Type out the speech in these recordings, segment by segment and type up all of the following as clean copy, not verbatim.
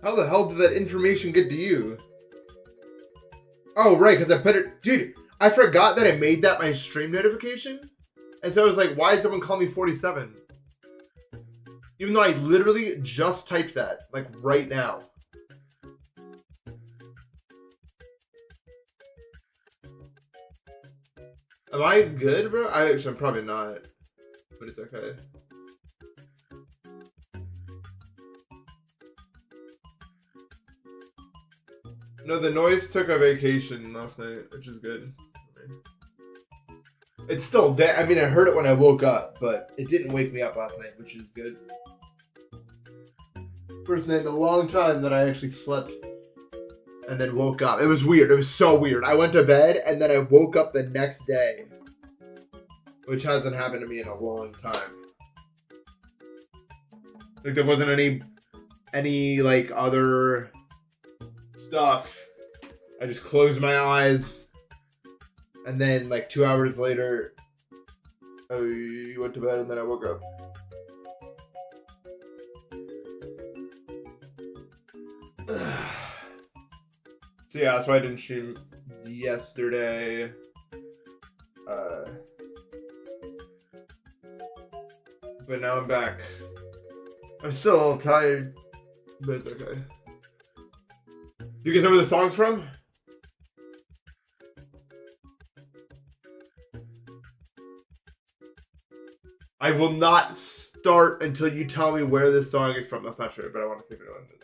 How the hell did that information get to you? Oh, right, because I put it... Dude, I forgot that I made that my stream notification. And so I was like, why did someone call me 47? Even though I literally just typed that, like, right now. Am I good, bro? I'm probably not. But it's okay. No, the noise took a vacation last night, which is good. It's still there. I mean, I heard it when I woke up, but it didn't wake me up last night, which is good. First night in a long time that I actually slept and then woke up. It was weird. It was so weird. I went to bed and then I woke up the next day, which hasn't happened to me in a long time. Like there wasn't any like other stuff. I just closed my eyes and then like 2 hours later I went to bed and then I woke up. So yeah, that's why I didn't stream yesterday. But now I'm back. I'm still a little tired, but it's okay. You guys know where the song's from? I will not start until you tell me where this song is from. That's not true, but I want to see if anyone knows.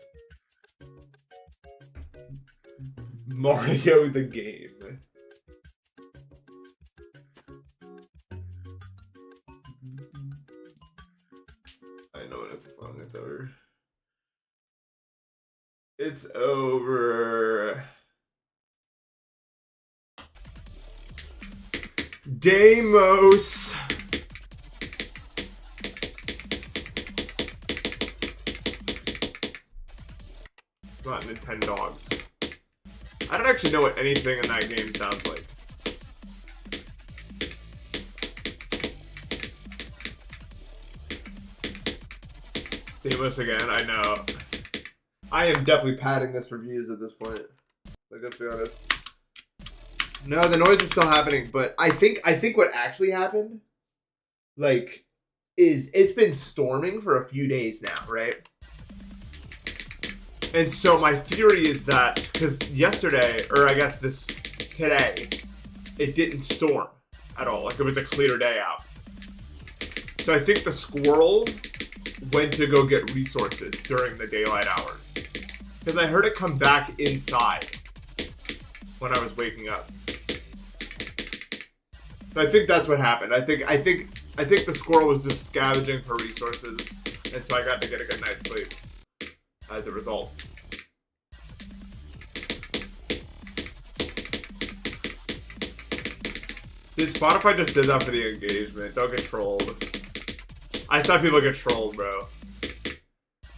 Mario the game. I know it's a song. It's over. It's over. Deimos. Not Nintendogs. I don't actually know what anything in that game sounds like. Deimos again, I know. I am definitely padding this for views at this point. Like, let's be honest. No, the noise is still happening, but I think what actually happened, like, is it's been storming for a few days now, right? And so my theory is that, because yesterday, or I guess today, it didn't storm at all. Like, it was a clear day out. So I think the squirrel went to go get resources during the daylight hours. Because I heard it come back inside when I was waking up. So I think that's what happened. I think the squirrel was just scavenging for resources, and so I got to get a good night's sleep as a result. Dude, Spotify just did that for the engagement. Don't get trolled. I saw people get trolled, bro.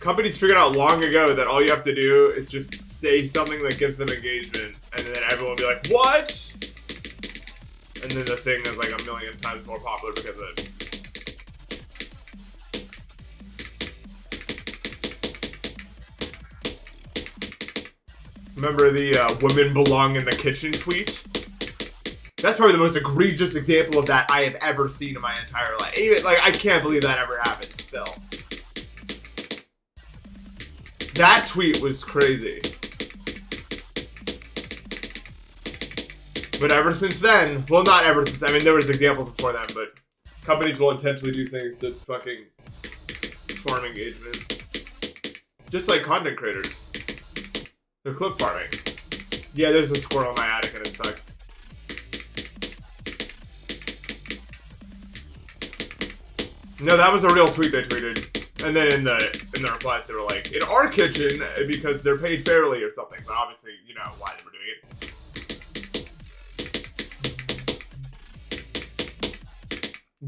Companies figured out long ago that all you have to do is just say something that gives them engagement, and then everyone will be like, what? And then the thing is like a million times more popular because of it. Remember the women belong in the kitchen tweet? That's probably the most egregious example of that I have ever seen in my entire life. Even, like, I can't believe that ever happened still. That tweet was crazy. But ever since then, well, not ever since, I mean, there was examples before then, but companies will intentionally do things to fucking farm engagement. Just like content creators. They're clip farming. Yeah, there's a squirrel in my attic and it sucks. No, that was a real tweet they tweeted. And then in the replies they were like, in our kitchen, because they're paid fairly or something. But obviously, you know why they were doing it.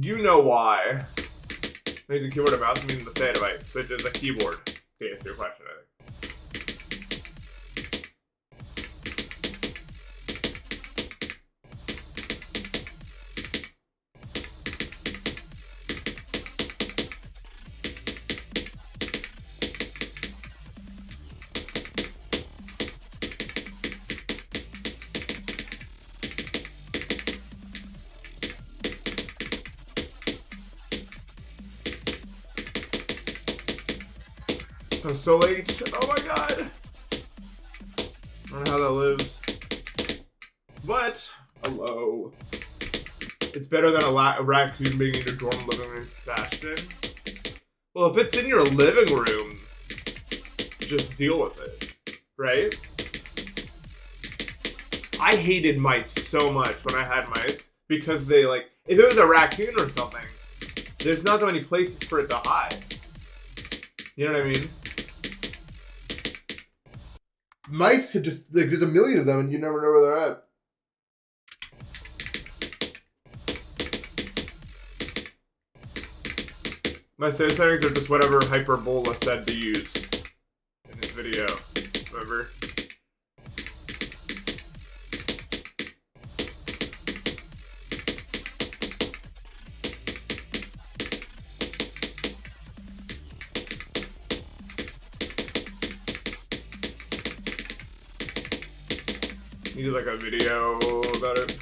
You know why. Using keyboard and mouse means the say device, which is a keyboard. To answer your question, I think. Oh, so late. Oh my god. I don't know how that lives. But, hello. It's better than a raccoon being in your dorm living room trashed in. Well, if it's in your living room, just deal with it, right? I hated mice so much when I had mice because they like, if it was a raccoon or something, there's not that many places for it to hide. You know what I mean? Mice could just, like, there's a million of them and you never know where they're at. My save settings are just whatever Hyperbola said to use in this video. Remember? You did like a video about it.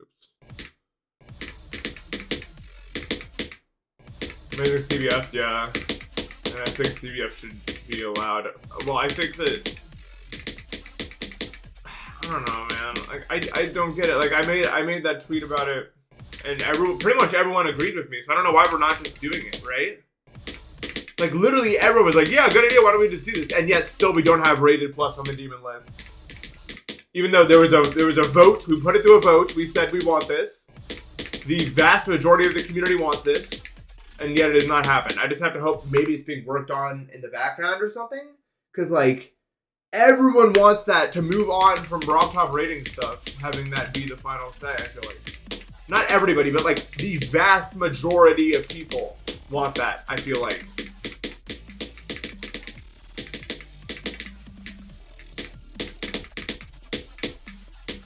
Oops. Amazing CBF, yeah. And I think CBF should be allowed. Well, I think that, I don't know, man. Like, I don't get it. Like, I made that tweet about it, and pretty much everyone agreed with me. So I don't know why we're not just doing it, right? Like, literally everyone was like, yeah, good idea. Why don't we just do this? And yet still we don't have rated plus on the demon list. Even though there was a vote, we put it to a vote. We said we want this. The vast majority of the community wants this, and yet it has not happened. I just have to hope maybe it's being worked on in the background or something. Because, like, everyone wants that to move on from raw top rating stuff, having that be the final say, I feel like. Not everybody, but, like, the vast majority of people want that, I feel like.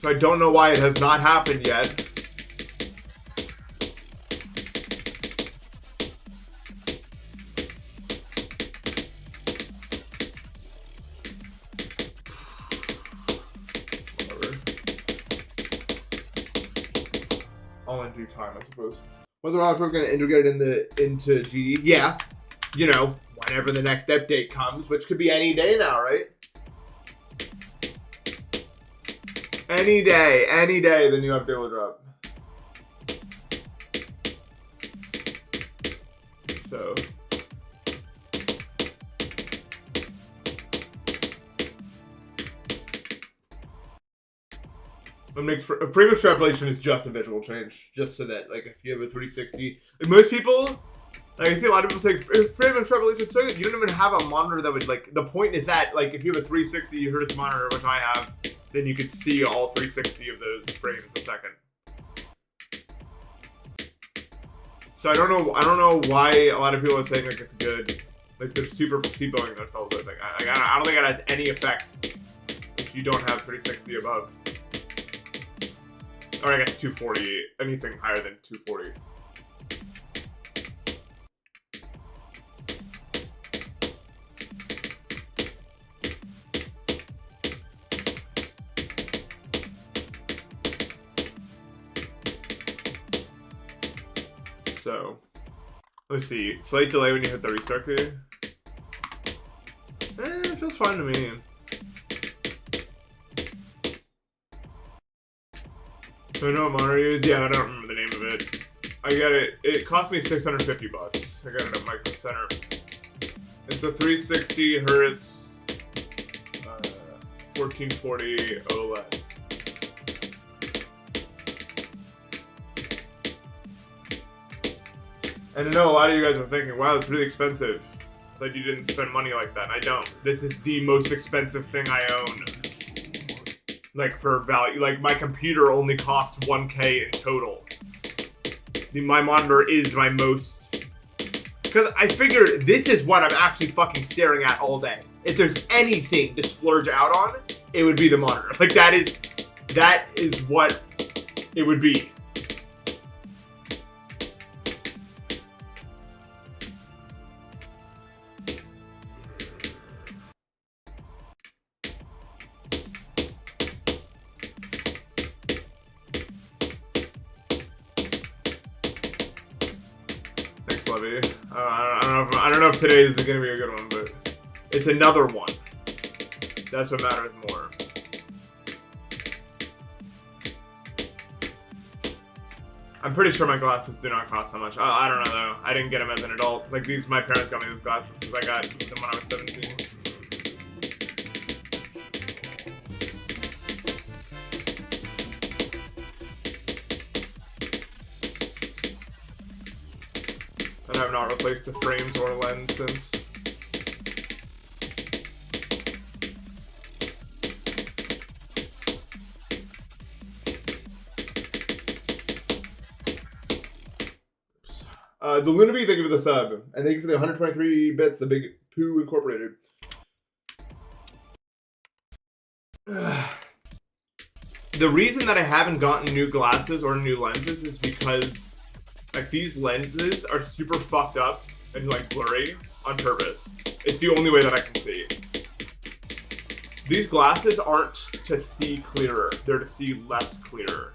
So I don't know why it has not happened yet. Whatever. All in due time, I suppose. Whether or not we're going to integrate it into GD, yeah. You know, whenever the next update comes, which could be any day now, right? Any day the new update will drop. So. What makes frame extrapolation is just a visual change. Just so that, like, if you have a 360, like most people, like I see a lot of people say, frame extrapolation is so good, you don't even have a monitor that would, like, the point is that, like, if you have a 360 Hz monitor, which I have, then you could see all 360 of those frames a second. So I don't know why a lot of people are saying like it's good. Like they're super placeboing themselves. Like I don't think it has any effect if you don't have 360 above. Or I guess 240. Anything higher than 240. So, let's see. Slight delay when you hit the restart key. It feels fine to me. So I know what monitor it is. Yeah, I don't remember the name of it. I got it. It cost me $650. I got it at Micro Center. It's a 360 Hertz 1440 OLED. And I know a lot of you guys are thinking, wow, it's really expensive. Like you didn't spend money like that. I don't. This is the most expensive thing I own. Like for value, like my computer only costs $1K in total. My monitor is my most, because I figure this is what I'm actually fucking staring at all day. If there's anything to splurge out on, it would be the monitor. Like that is what it would be. I don't know if today is going to be a good one, but it's another one. That's what matters more. I'm pretty sure my glasses do not cost that much. I don't know though. I didn't get them as an adult. Like these, my parents got me these glasses because I got them when I was 17. And I have not replaced the frames or lens since. The Lunaby, thank you for the sub. And thank you for the 123 bits, the Big Pooh Incorporated. The reason that I haven't gotten new glasses or new lenses is because like these lenses are super fucked up and like blurry on purpose. It's the only way that I can see. These glasses aren't to see clearer, they're to see less clearer.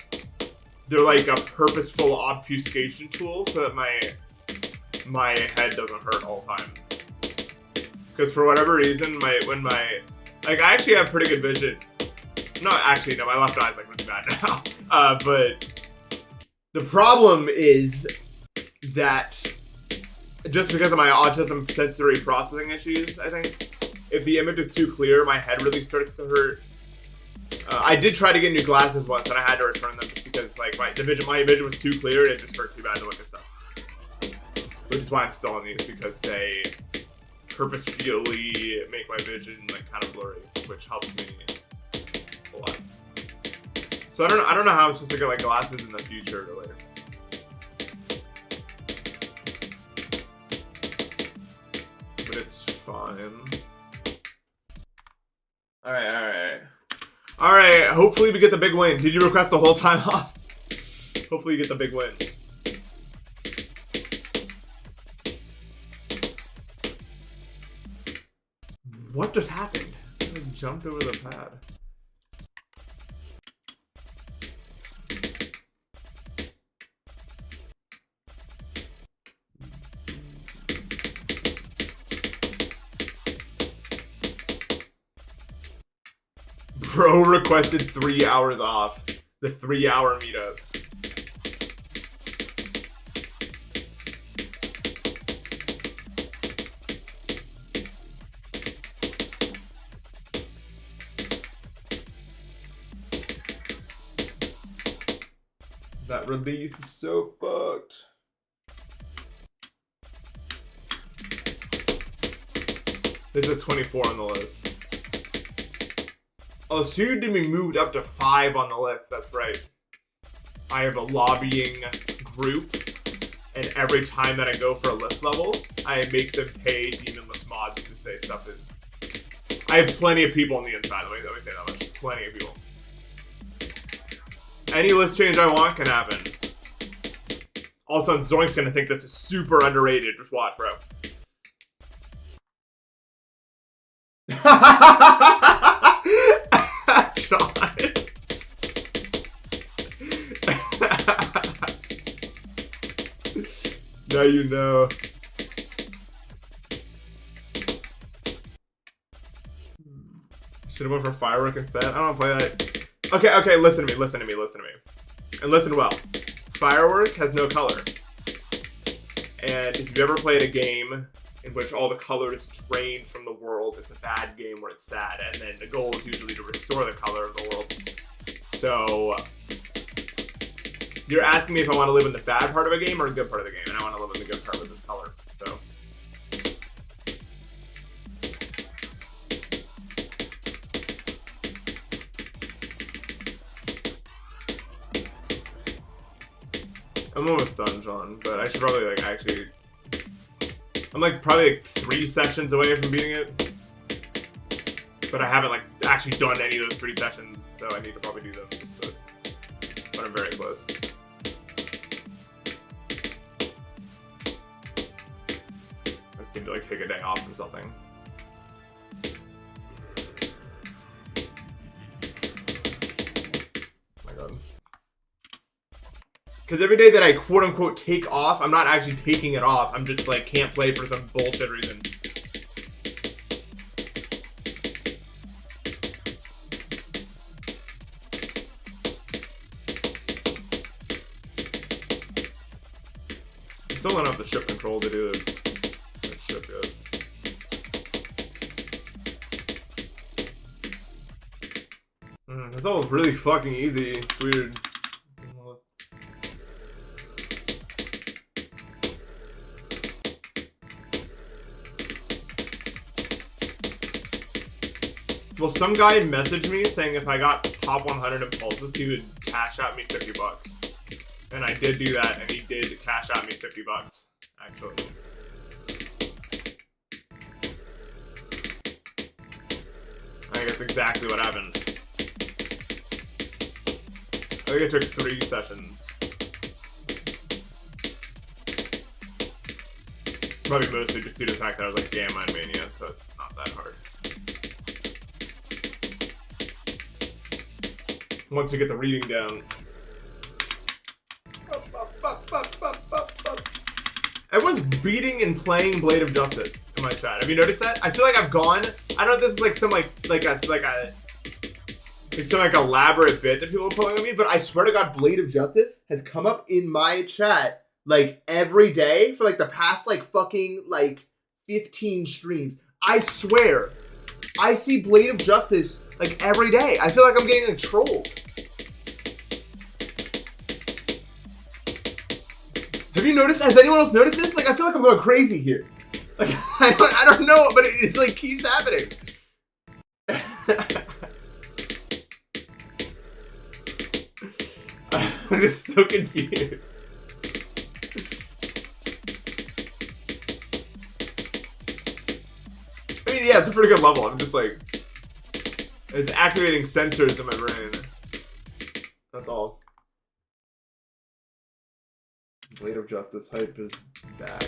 They're like a purposeful obfuscation tool so that my head doesn't hurt all the time. Because for whatever reason, I actually have pretty good vision. No, actually, no, my left eye's like really bad now. But the problem is that just because of my autism sensory processing issues, I think, if the image is too clear, my head really starts to hurt. I did try to get new glasses once, and I had to return them just because like my vision was too clear, and it just hurt too bad to look at stuff. Which is why I'm still on these, because they purposefully make my vision like kind of blurry, which helps me a lot. So I don't know how I'm supposed to get like glasses in the future or later. But it's fine. Alright, hopefully we get the big win. Did you request the whole time off? Hopefully you get the big win. What just happened? I jumped over the pad. Bro requested 3 hours off. The 3-hour meetup. That release is so fucked. There's a 24 on the list. Oh, soon to be moved up to 5 on the list. That's right. I have a lobbying group, and every time that I go for a list level, I make them pay demonless mods to say stuff is. I have plenty of people on the inside. Let me say that much. Plenty of people. Any list change I want can happen. All of a sudden, Zoink's gonna think this is super underrated. Just watch, bro. John. Now you know. Should have went for firework instead. I don't want to play that. Okay, listen to me. And listen well. Firework has no color. And if you've ever played a game in which all the color is drained from the world, it's a bad game where it's sad. And then the goal is usually to restore the color of the world. So, you're asking me if I want to live in the bad part of a game or the good part of the game. And I want to live in the good part with this color. So. I'm almost done, John, but I should probably, like, actually... I'm, like, probably, like, 3 sessions away from beating it. But I haven't, like, actually done any of those 3 sessions, so I need to probably do them. But I'm very close. I just need to, like, take a day off or something. Oh my god. Because every day that I quote unquote take off, I'm not actually taking it off. I'm just like can't play for some bullshit reason. Still don't have the ship control to do this ship yet. This all was really fucking easy. It's weird. Well, some guy messaged me saying if I got top 100 impulses, he would cash out me $50. And I did do that, and he did cash out me $50, actually. I think that's exactly what happened. I think it took 3 sessions. Probably mostly just due to the fact that I was like Gamma and Mania, so it's not that hard. Once you get the reading down. Everyone's beating and playing Blade of Justice in my chat. Have you noticed that? I feel like I've gone. I don't know if this is like some some elaborate bit that people are pulling on me, but I swear to God, Blade of Justice has come up in my chat like every day for like the past like fucking like 15 streams. I swear, I see Blade of Justice like every day. I feel like I'm getting like trolled. Have you noticed? Has anyone else noticed this? Like, I feel like I'm going crazy here. Like, I don't know, but it like keeps happening. I'm just so confused. I mean, yeah, it's a pretty good level. I'm just like, it's activating sensors in my brain. That's all. Blade of Justice hype is back.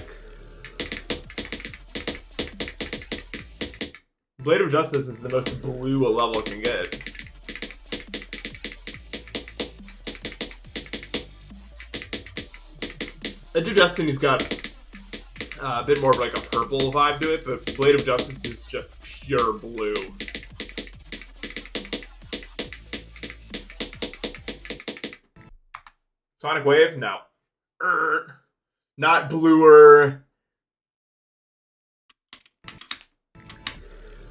Blade of Justice is the most blue a level can get. Edge of Destiny's got a bit more of like a purple vibe to it, but Blade of Justice is just pure blue. Sonic Wave? No. Not bluer.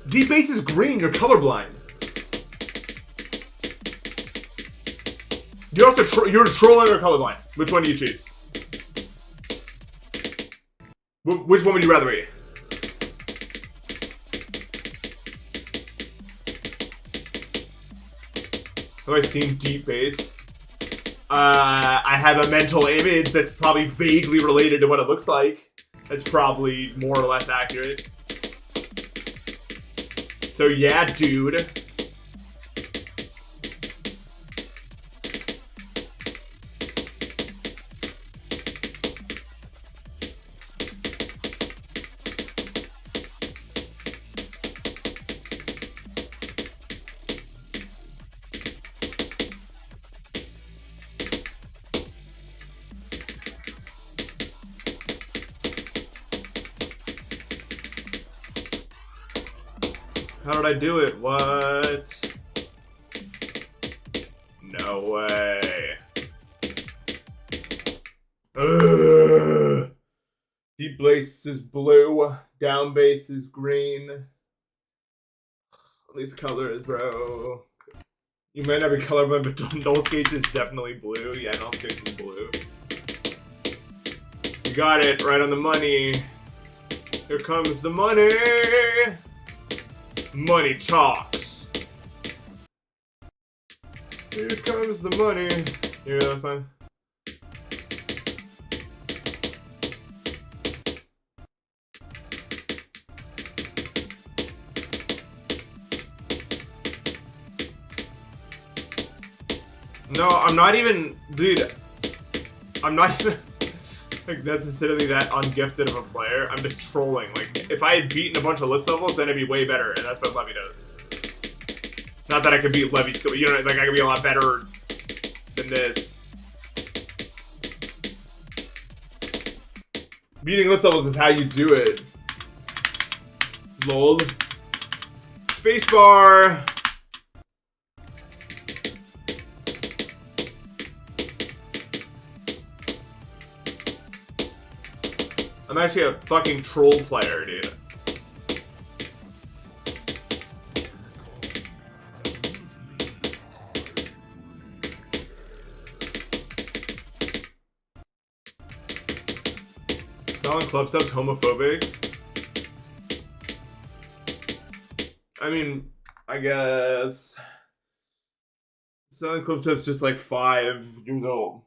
Deep Base is green. You're colorblind. You're also you're trolling or colorblind. Which one do you choose? Which one would you rather be? Have I seen Deep Base? I have a mental image that's probably vaguely related to what it looks like. That's probably more or less accurate. So yeah, dude. How did I do it? What? No way. Ugh. Deep base is blue. Down base is green. These colors, bro. You might not be colorblind, but Dulcich is definitely blue. Yeah, Dulcich is blue. You got it right on the money. Here comes the money. Money talks. Here comes the money. You hear that song? No, I'm not even, dude. I'm not even like necessarily that ungifted of a player. I'm just trolling. Like, if I had beaten a bunch of list levels, then it'd be way better, and that's what Levy does. Not that I could beat Levy still, you know, like I could be a lot better than this. Beating list levels is how you do it. Lol. Spacebar. I'm actually a fucking troll player, dude. Selling club subs homophobic? I mean, I guess selling club subs just like 5 years old.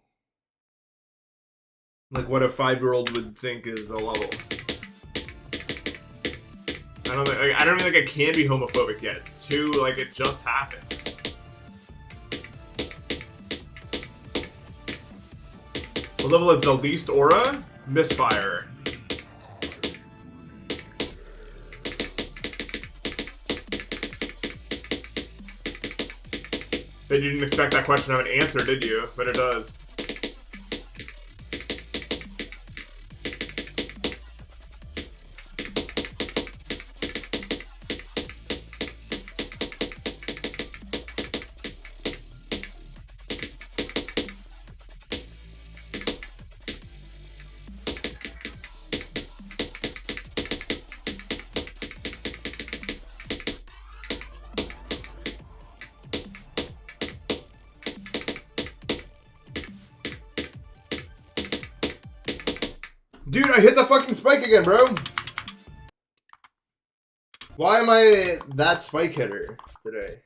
Like what a 5-year-old would think is a level. I don't even think it can be homophobic yet. It's too like it just happened. What level is the least aura? Misfire. Bet you didn't expect that question to have an answer, did you? But it does. Dude, I hit the fucking spike again, bro. Why am I that spike hitter today?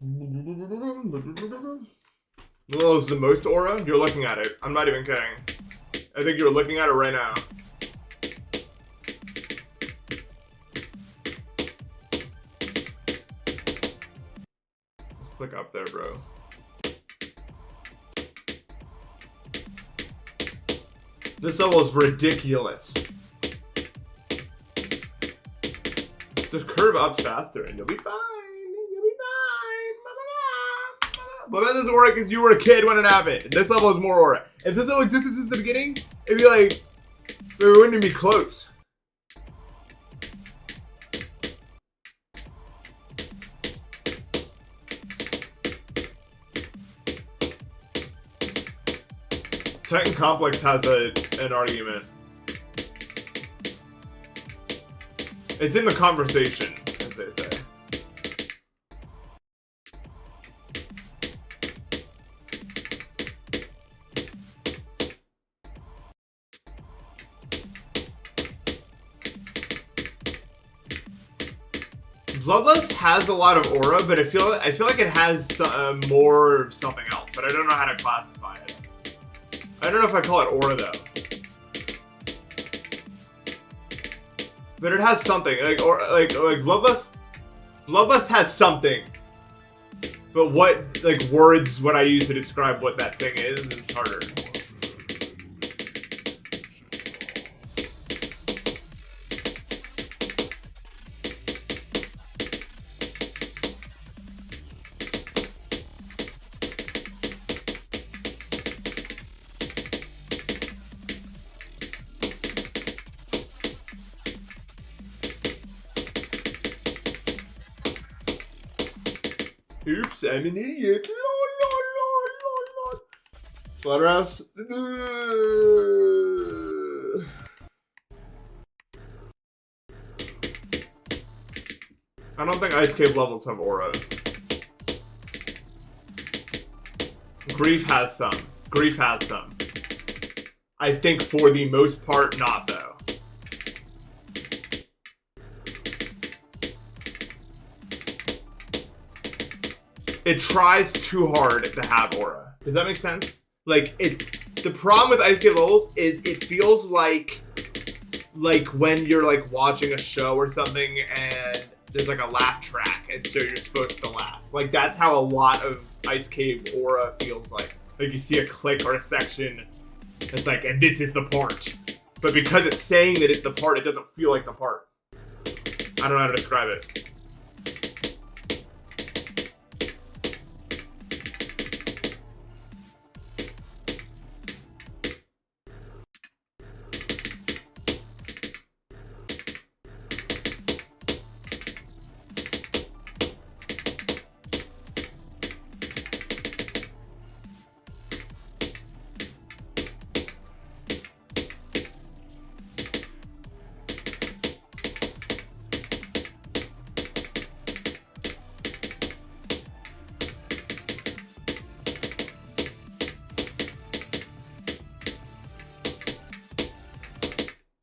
Well, is the most aura? You're looking at it. I'm not even kidding. I think you're looking at it right now. Click up there, bro. This level is ridiculous. Just curve up faster and you'll be fine. You'll be fine. But about this aura because you were a kid when it happened. This level is more aura. If this level existed since the beginning, it'd be like, it wouldn't even be close. Titan Complex has an argument. It's in the conversation, as they say. Bloodlust has a lot of aura, but I feel like it has more something else, but I don't know how to classify it. I don't know if I call it aura though. But it has something. Like Bloodlust has something. But what words would I use to describe what that thing is harder. Oops, I'm an idiot. Slaughterhouse. I don't think Ice Cave levels have aura. Grief has some. Grief has some. I think for the most part, not though. It tries too hard to have aura. Does that make sense? Like, it's the problem with Ice Cave levels is it feels like when you're like watching a show or something and there's like a laugh track and so you're supposed to laugh. Like that's how a lot of Ice Cave aura feels like. Like you see a click or a section, it's like, and this is the part. But because it's saying that it's the part, it doesn't feel like the part. I don't know how to describe it.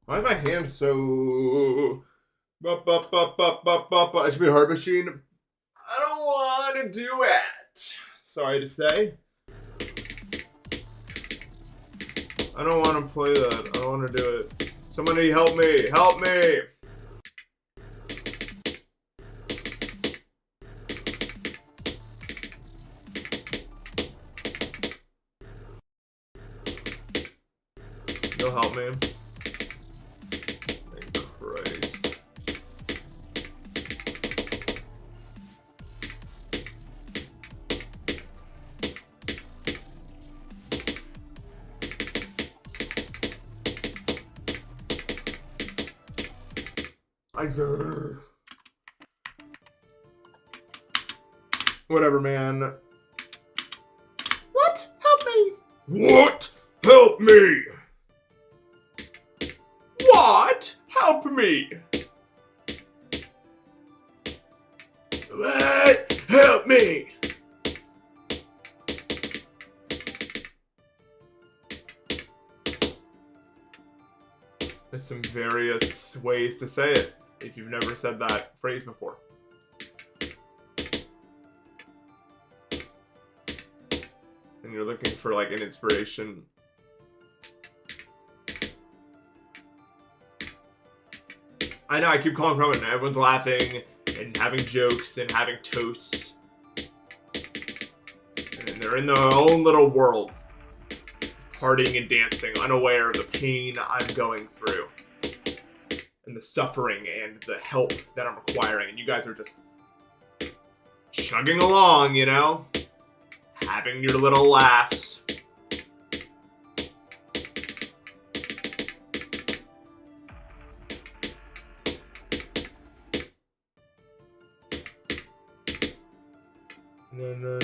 Why is my hand so... It should be a hard machine. I don't want to do it. Sorry to say. I don't want to play that. I don't want to do it. Somebody help me. Help me. You'll help me. Thank Christ. Whatever, man. What? Help me. What? Help me. What? Help me. What? Help me. There's some various ways to say it if you've never said that phrase before. And you're looking for like an inspiration. I know, I keep calling from it and everyone's laughing and having jokes and having toasts. And they're in their own little world. Partying and dancing, unaware of the pain I'm going through. And the suffering and the help that I'm requiring. And you guys are just chugging along, you know? Having your little laughs. No.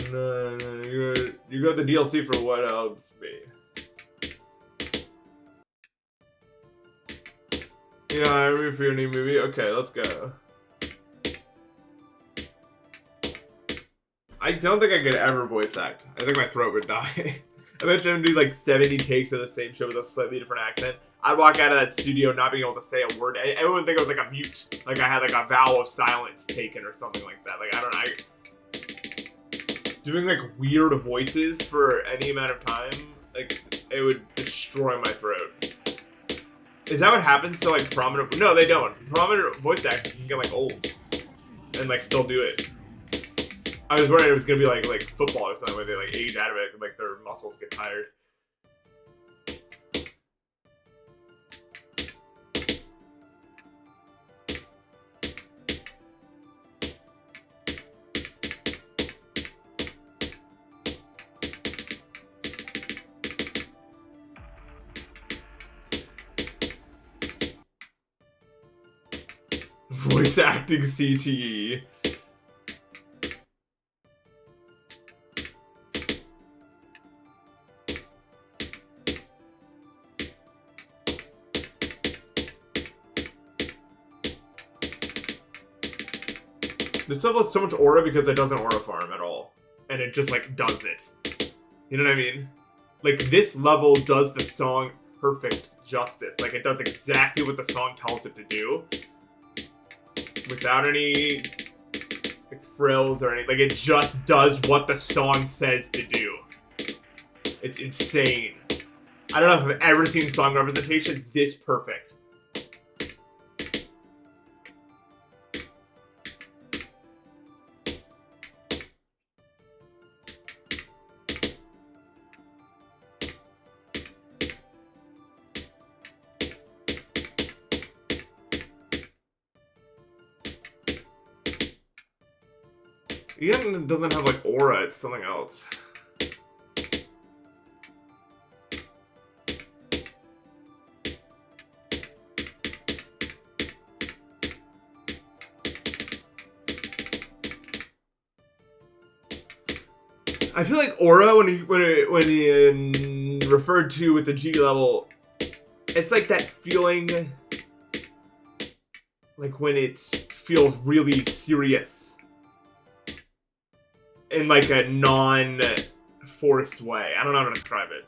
You got the DLC for what helps me. Yeah, I read for your new movie. Okay, let's go. I don't think I could ever voice act. I think my throat would die. I bet you I'm gonna do like 70 takes of the same show with a slightly different accent. I'd walk out of that studio not being able to say a word. Everyone would think I was like a mute. Like I had like a vow of silence taken or something like that. Like, I don't know. Doing like weird voices for any amount of time, like it would destroy my throat. Is that what happens to like prominent? No, they don't. Prominent voice actors can get like old and like still do it. I was worried it was gonna be like football or something where they like age out of it, like their muscles get tired. Voice acting CTE. This level has so much aura because it doesn't aura farm at all. And it just like does it. You know what I mean? Like this level does the song perfect justice. Like it does exactly what the song tells it to do. Without any like frills or anything. Like it just does what the song says to do. It's insane. I don't know if I've ever seen song representation this perfect. It doesn't have like aura, it's something else. I feel like aura when you referred to with the G level, it's like that feeling like when it feels really serious. In like a non-forced way. I don't know how to describe it.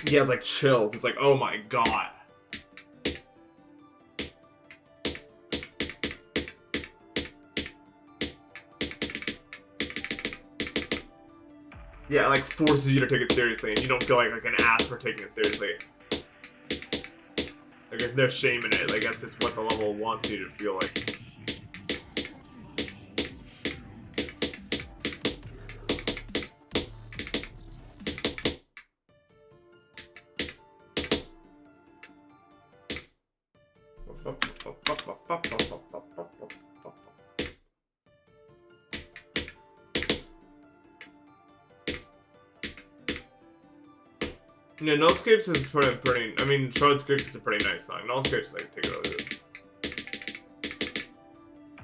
He has like chills. It's like, oh my god. Yeah, it like forces you to take it seriously, and you don't feel like an ass for taking it seriously. Like there's no shame in it. Like that's just what the level wants you to feel like. Yeah, Nullscapes is pretty. I mean, Shroudescapes is a pretty nice song. Nullscapes, like, take it over.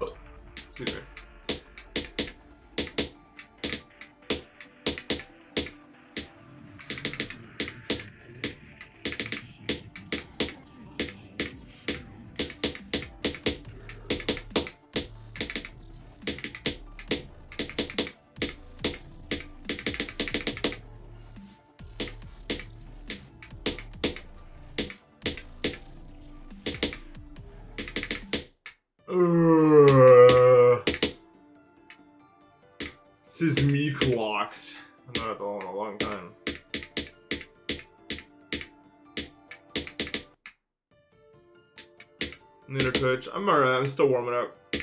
Oh, excuse me. This is me clocked. I'm not at the in a long time. Neither Twitch. I'm alright. I'm still warming up. I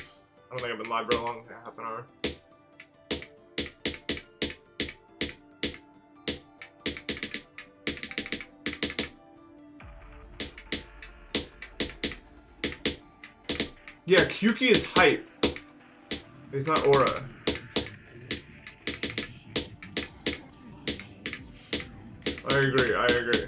don't think I've been live very long. Half an hour. Yeah, Kyuki is hype. It's not Aura. I agree, I agree.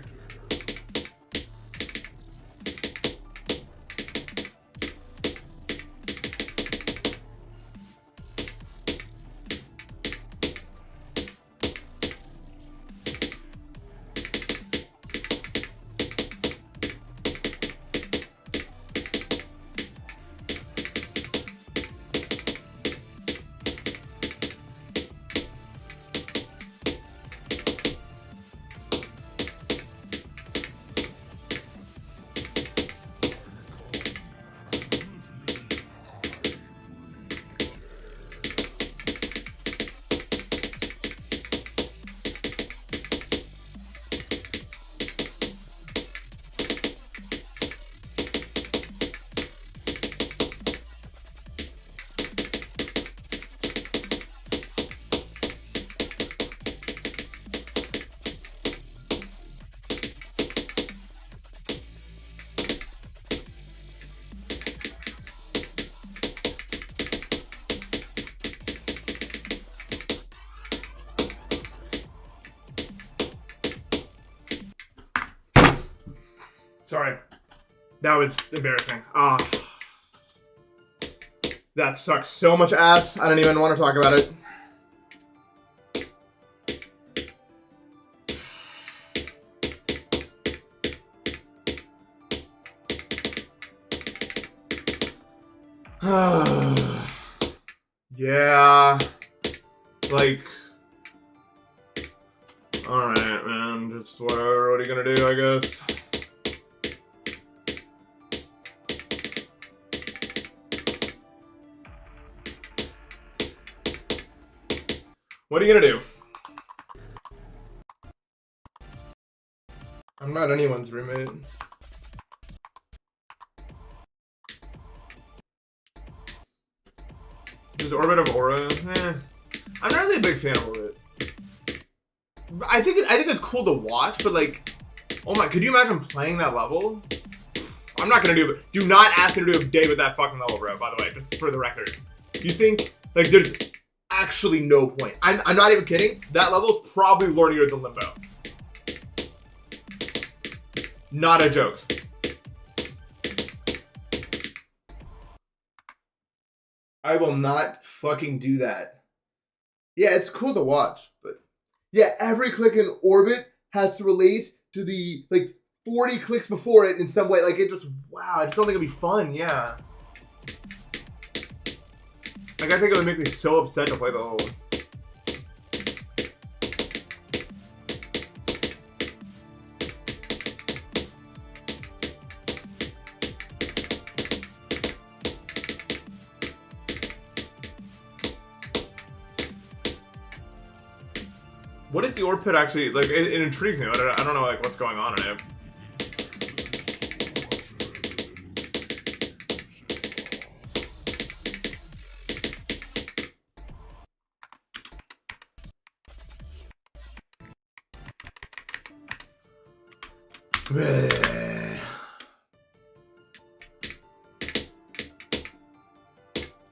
Sorry. That was embarrassing. That sucks so much ass. I don't even want to talk about it. Yeah. Like. Alright, man. Just whatever. What are you gonna do, I guess? What are you gonna do? I'm not anyone's roommate. Does Orbit of Aura? I'm not really a big fan of Orbit. I think it's cool to watch, but like, oh my, could you imagine playing that level? I'm not gonna do it. Do not ask me to do a day with that fucking level, bro. By the way, just for the record. You think like there's actually no point? I'm not even kidding. That level is probably lordier than Limbo. Not a joke. I will not fucking do that. Yeah, it's cool to watch, but yeah, every click in Orbit has to relate to the like 40 clicks before it in some way. Like it just wow, I just don't think it'd be fun. Yeah. Like I think it would make me so upset to play the whole. What is the orbit actually like? It intrigues me. I don't know like what's going on in it.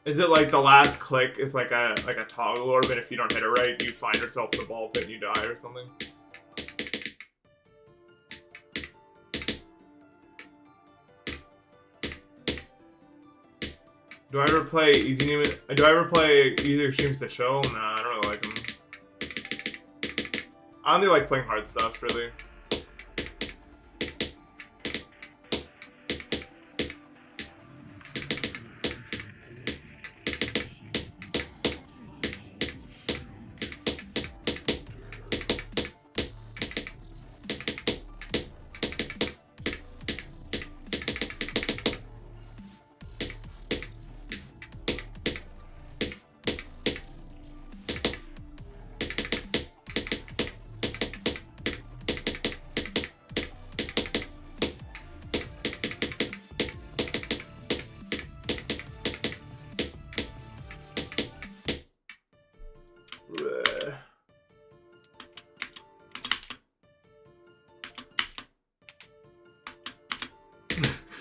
Is it like the last click is like a toggle orb, and if you don't hit it right, you find yourself in the ball pit and you die or something? Do I ever play Easy Extremes to chill? Nah, I don't really like them. I only like playing hard stuff, really.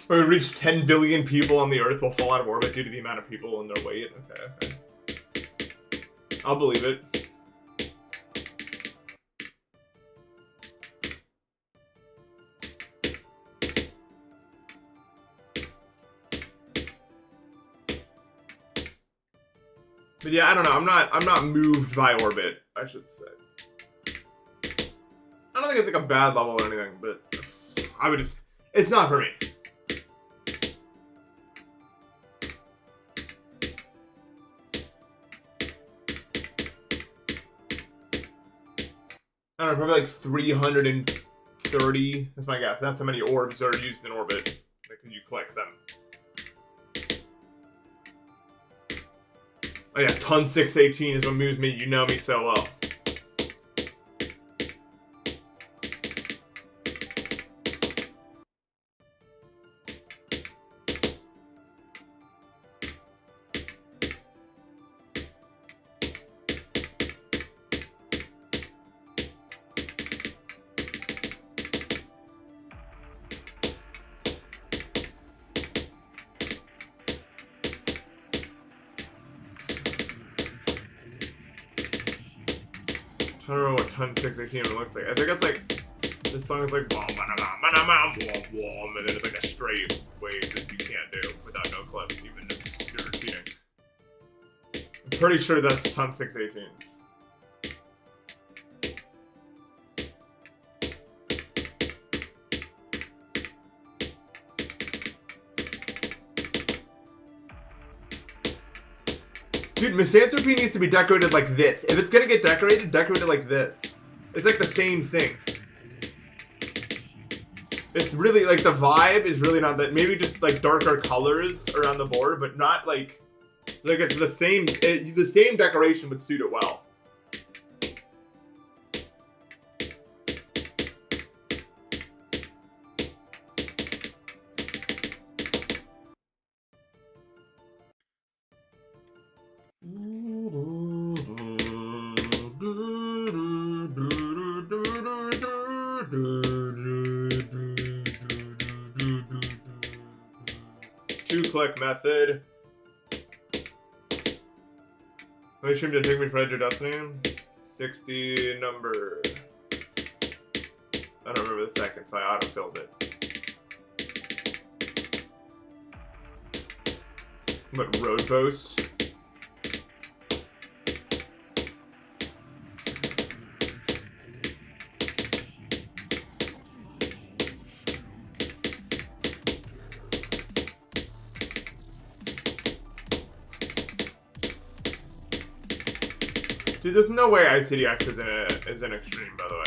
When we reach 10 billion people on the Earth will fall out of orbit due to the amount of people and their weight. Okay. I'll believe it. But yeah, I don't know. I'm not moved by orbit, I should say. I don't think it's like a bad level or anything, but it's not for me. I don't know, probably like 330. That's my guess. That's how many orbs are used in orbit. Like when you collect them. Oh yeah, ton 618 is what moves me. You know me so well. I don't know what ton 618 looks like. I think it's like this song is like and then it's like a straight wave that you can't do without no clips, even if you're repeating. I'm pretty sure that's ton 618. Dude, Misanthropy needs to be decorated like this. If it's gonna get decorated, decorate it like this. It's like the same thing. It's really, like, the vibe is really not that. Maybe just, like, darker colors around the board, but not, like it's the same. The same decoration would suit it well. Two-click method. How much time did it take me for Edge of Destiny? 60 number. I don't remember the second, so I auto-filled it. But road posts. Dude, there's no way ICDX is an extreme, by the way.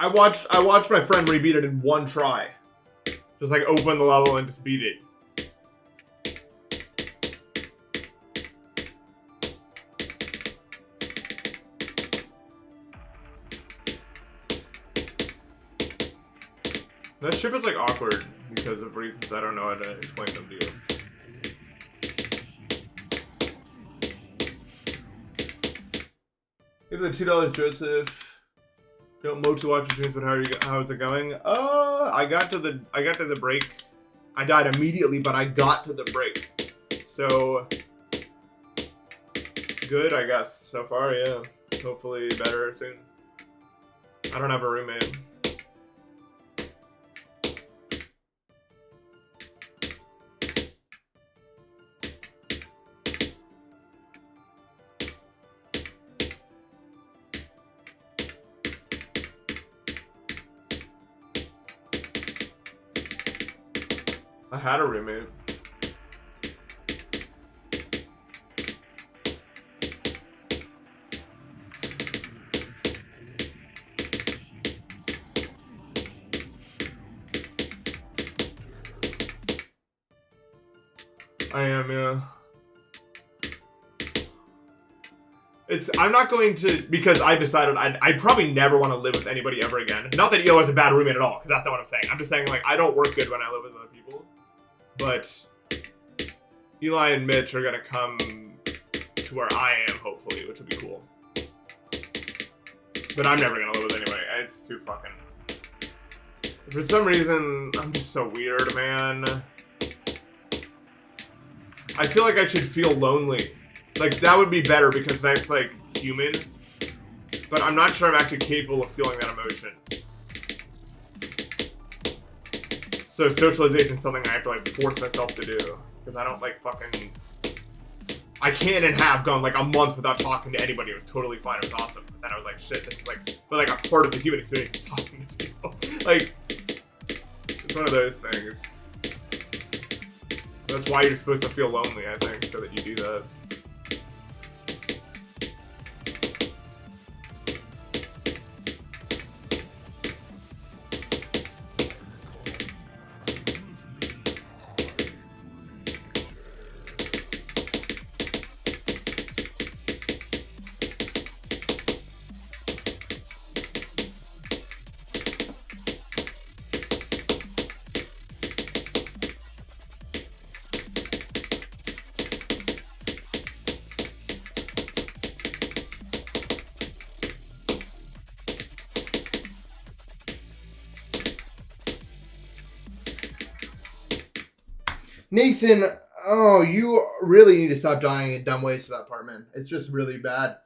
I watched my friend rebeat it in one try. Just like open the level and just beat it. That ship is like awkward because of reasons I don't know how to explain them to you. Give the $2, Joseph. Don't mostly watch your streams, but how's it going? I got to the break. I died immediately, but I got to the break. So good, I guess. So far, yeah. Hopefully better soon. I don't have a roommate. I had a roommate. I am, yeah. I'm not going to, because I decided I probably never want to live with anybody ever again. Not that Elo is a bad roommate at all, because that's not what I'm saying. I'm just saying, like, I don't work good when I live with other people. But Eli and Mitch are gonna come to where I am, hopefully, which would be cool. But I'm never gonna live with anybody. It's too fucking... For some reason, I'm just so weird, man. I feel like I should feel lonely. Like, that would be better because that's, like, human. But I'm not sure I'm actually capable of feeling that emotion. So socialization is something I have to, like, force myself to do. Because I don't, like, fucking... I can and have gone, like, a month without talking to anybody. It was totally fine. It was awesome. But then I was like, shit, this is, like... But, like, a part of the human experience is talking to people. Like, it's one of those things. That's why you're supposed to feel lonely, I think, so that you do that. Nathan, oh, you really need to stop dying in dumb ways to that part, man. It's just really bad.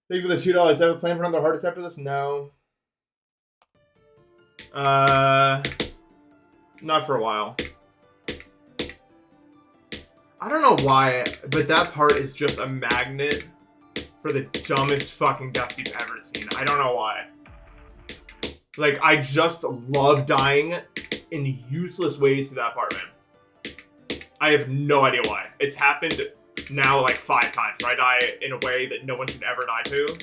Thank you for the $2. I have a plan for another hardest after this? No. Not for a while. I don't know why, but that part is just a magnet for the dumbest fucking death you've ever seen. I don't know why. Like, I just love dying in useless ways to that part, man. I have no idea why. It's happened now like 5 times where I die in a way that no one should ever die to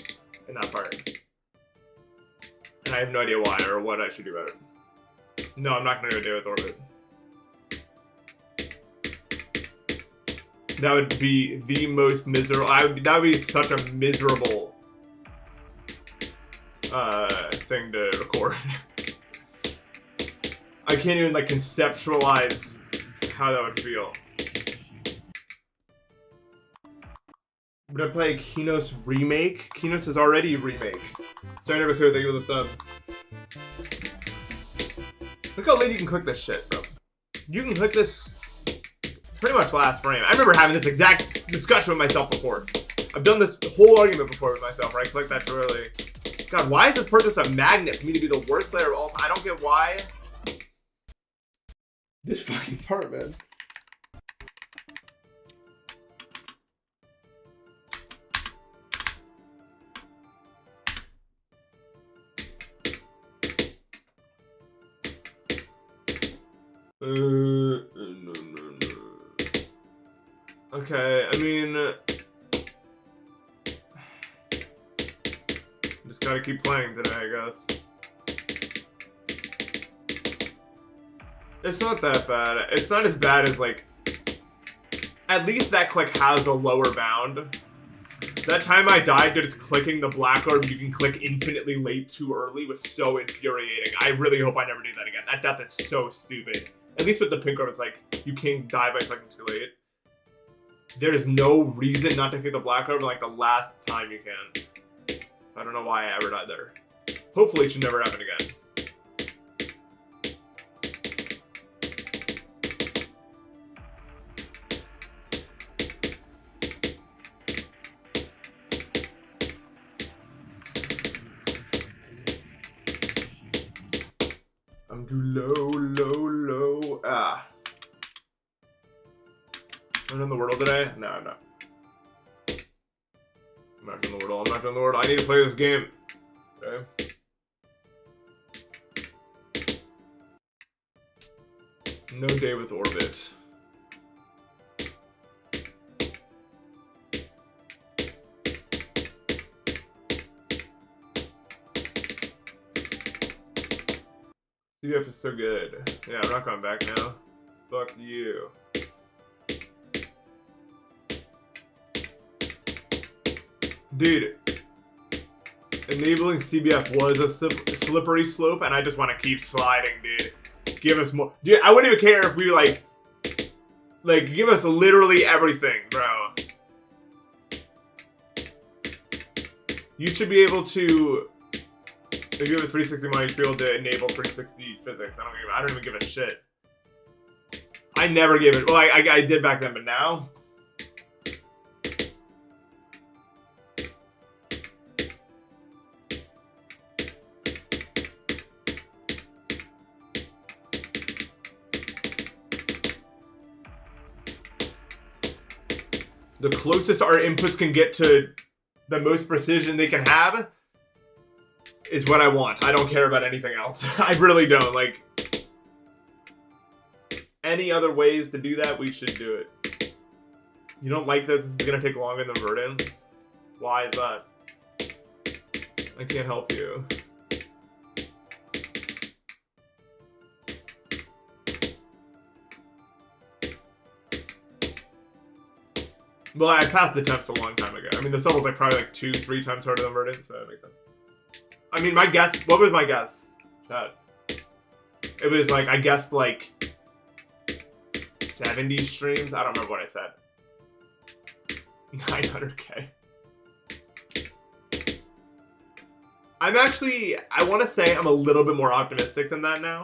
in that part. And I have no idea why or what I should do about it. No, I'm not going to go do it with Orbit. That would be the most miserable... that would be such a miserable thing to record. I can't even like conceptualize how that would feel. Would I play Kinos remake? Kinos is already a remake. Sorry, never clear. Thank you for the sub. Look how late you can click this shit, bro. You can click this pretty much last frame. I remember having this exact discussion with myself before. I've done this whole argument before with myself, where I click that too early. God, why is this part just a magnet for me to be the worst player of all time? I don't get why. This fucking part, man. No. Okay, I mean... just gotta keep playing today, I guess. It's not that bad. It's not as bad as, like... At least that click has a lower bound. That time I died just clicking the black orb you can click infinitely late too early was so infuriating. I really hope I never do that again. That death is so stupid. At least with the pink orb, it's like, you can't die by clicking too late. There is no reason not to click the black orb like the last time you can. I don't know why I ever died there. Hopefully it should never happen again. I'm too low. Ah. Am I in the world today? No, I'm not. I'm not in the world. I need to play this game. Okay. No day with orbit. CBF is so good. Yeah, I'm not going back now. Fuck you. Dude, enabling CBF was a slippery slope, and I just want to keep sliding, dude. Give us more. Dude, I wouldn't even care if we, like, give us literally everything, bro. You should be able to, if you have a 360 mind, you should be able to enable 360 physics. I don't even give a shit. I never gave it. Well, I did back then, but now. The closest our inputs can get to the most precision they can have is what I want. I don't care about anything else. I really don't. Like, any other ways to do that, we should do it. You don't like this? This is going to take longer than Verdant? Why is that? I can't help you. Well, I passed the temps a long time ago. I mean, this level's like probably like 2-3 times harder than Verdant, so it makes sense. I mean, my guess... What was my guess? Chat. It was like, I guessed like 70 streams. I don't remember what I said. 900k. I'm actually... I want to say I'm a little bit more optimistic than that now.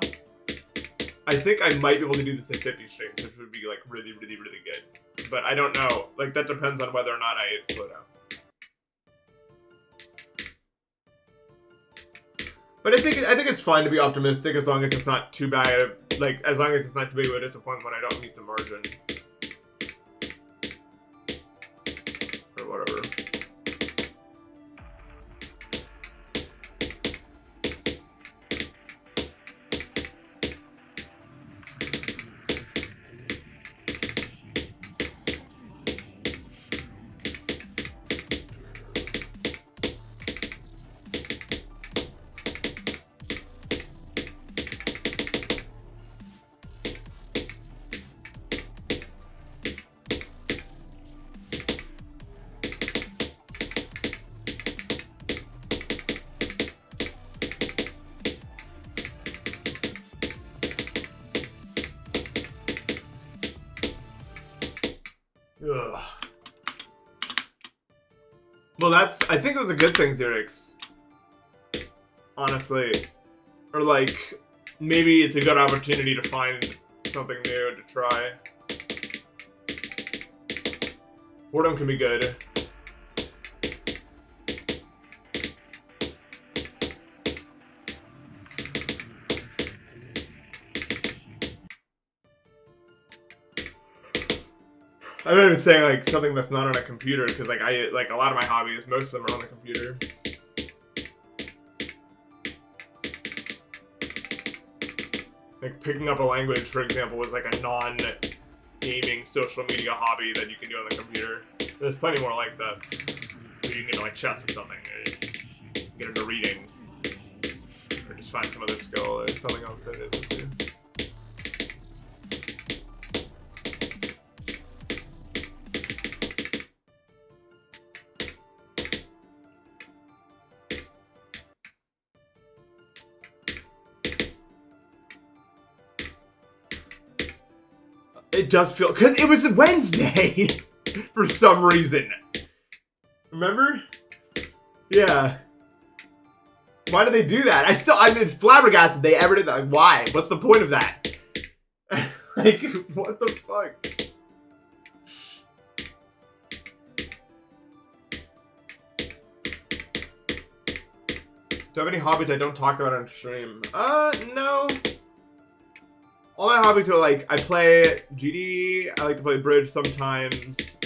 I think I might be able to do this in 50 streams, which would be like really, really, really good. But I don't know. Like, that depends on whether or not I slow down. But I think it's fine to be optimistic as long as it's not too bad. Like, as long as it's not too big of a disappointment when I don't meet the margin. Or whatever. Ugh. Well, I think those are good things, Zerix. Honestly. Or, like, maybe it's a good opportunity to find something new to try. Boredom can be good. I'm not even saying like something that's not on a computer, because like a lot of my hobbies, most of them are on the computer. Like picking up a language, for example, was like a non-gaming social media hobby that you can do on the computer. There's plenty more like that. So you can get into like chess or something, or get into reading, or just find some other skill or something else that it is too. It does feel, because it was Wednesday for some reason. Remember? Yeah. Why do they do that? I mean, it's flabbergasted they ever did that. Like, why? What's the point of that? Like, what the fuck? Do I have any hobbies I don't talk about on stream? No. All my hobbies are like, I play GD, I like to play bridge sometimes.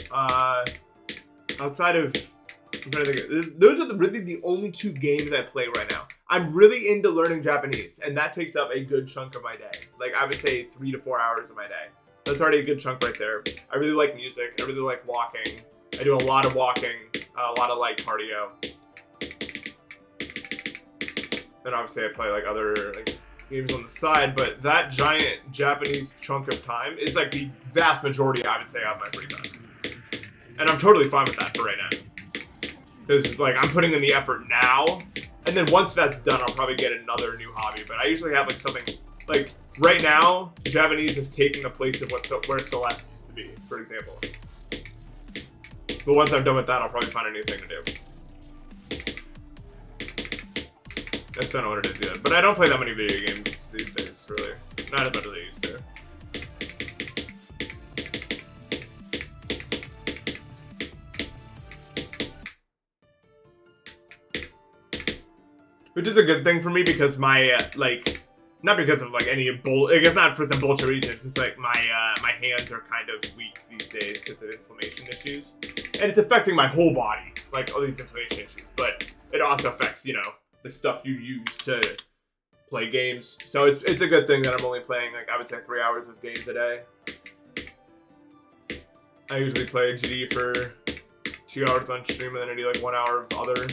Outside of, I'm trying to think, those are really the only two games I play right now. I'm really into learning Japanese, and that takes up a good chunk of my day. Like, I would say 3 to 4 hours of my day. That's already a good chunk right there. I really like music, I really like walking. I do a lot of walking, a lot of light cardio. And obviously I play like other like games on the side, but that giant Japanese chunk of time is like the vast majority, I would say, of my free time. And I'm totally fine with that for right now. Because like I'm putting in the effort now, and then once that's done, I'll probably get another new hobby. But I usually have like something like right now, Japanese is taking the place of where Celeste used to be, for example. But once I'm done with that, I'll probably find a new thing to do. I still don't know what it is yet. But I don't play that many video games these days, really. Not as much as I used to. Which is a good thing for me because my, like, not because of, like, any I guess not for some bullshit reasons. It's like my hands are kind of weak these days because of inflammation issues. And it's affecting my whole body, like, all these inflammation issues. But it also affects, you know, the stuff you use to play games. So it's a good thing that I'm only playing, like, I would say 3 hours of games a day. I usually play GD for 2 hours on stream, and then I do, like, 1 hour of other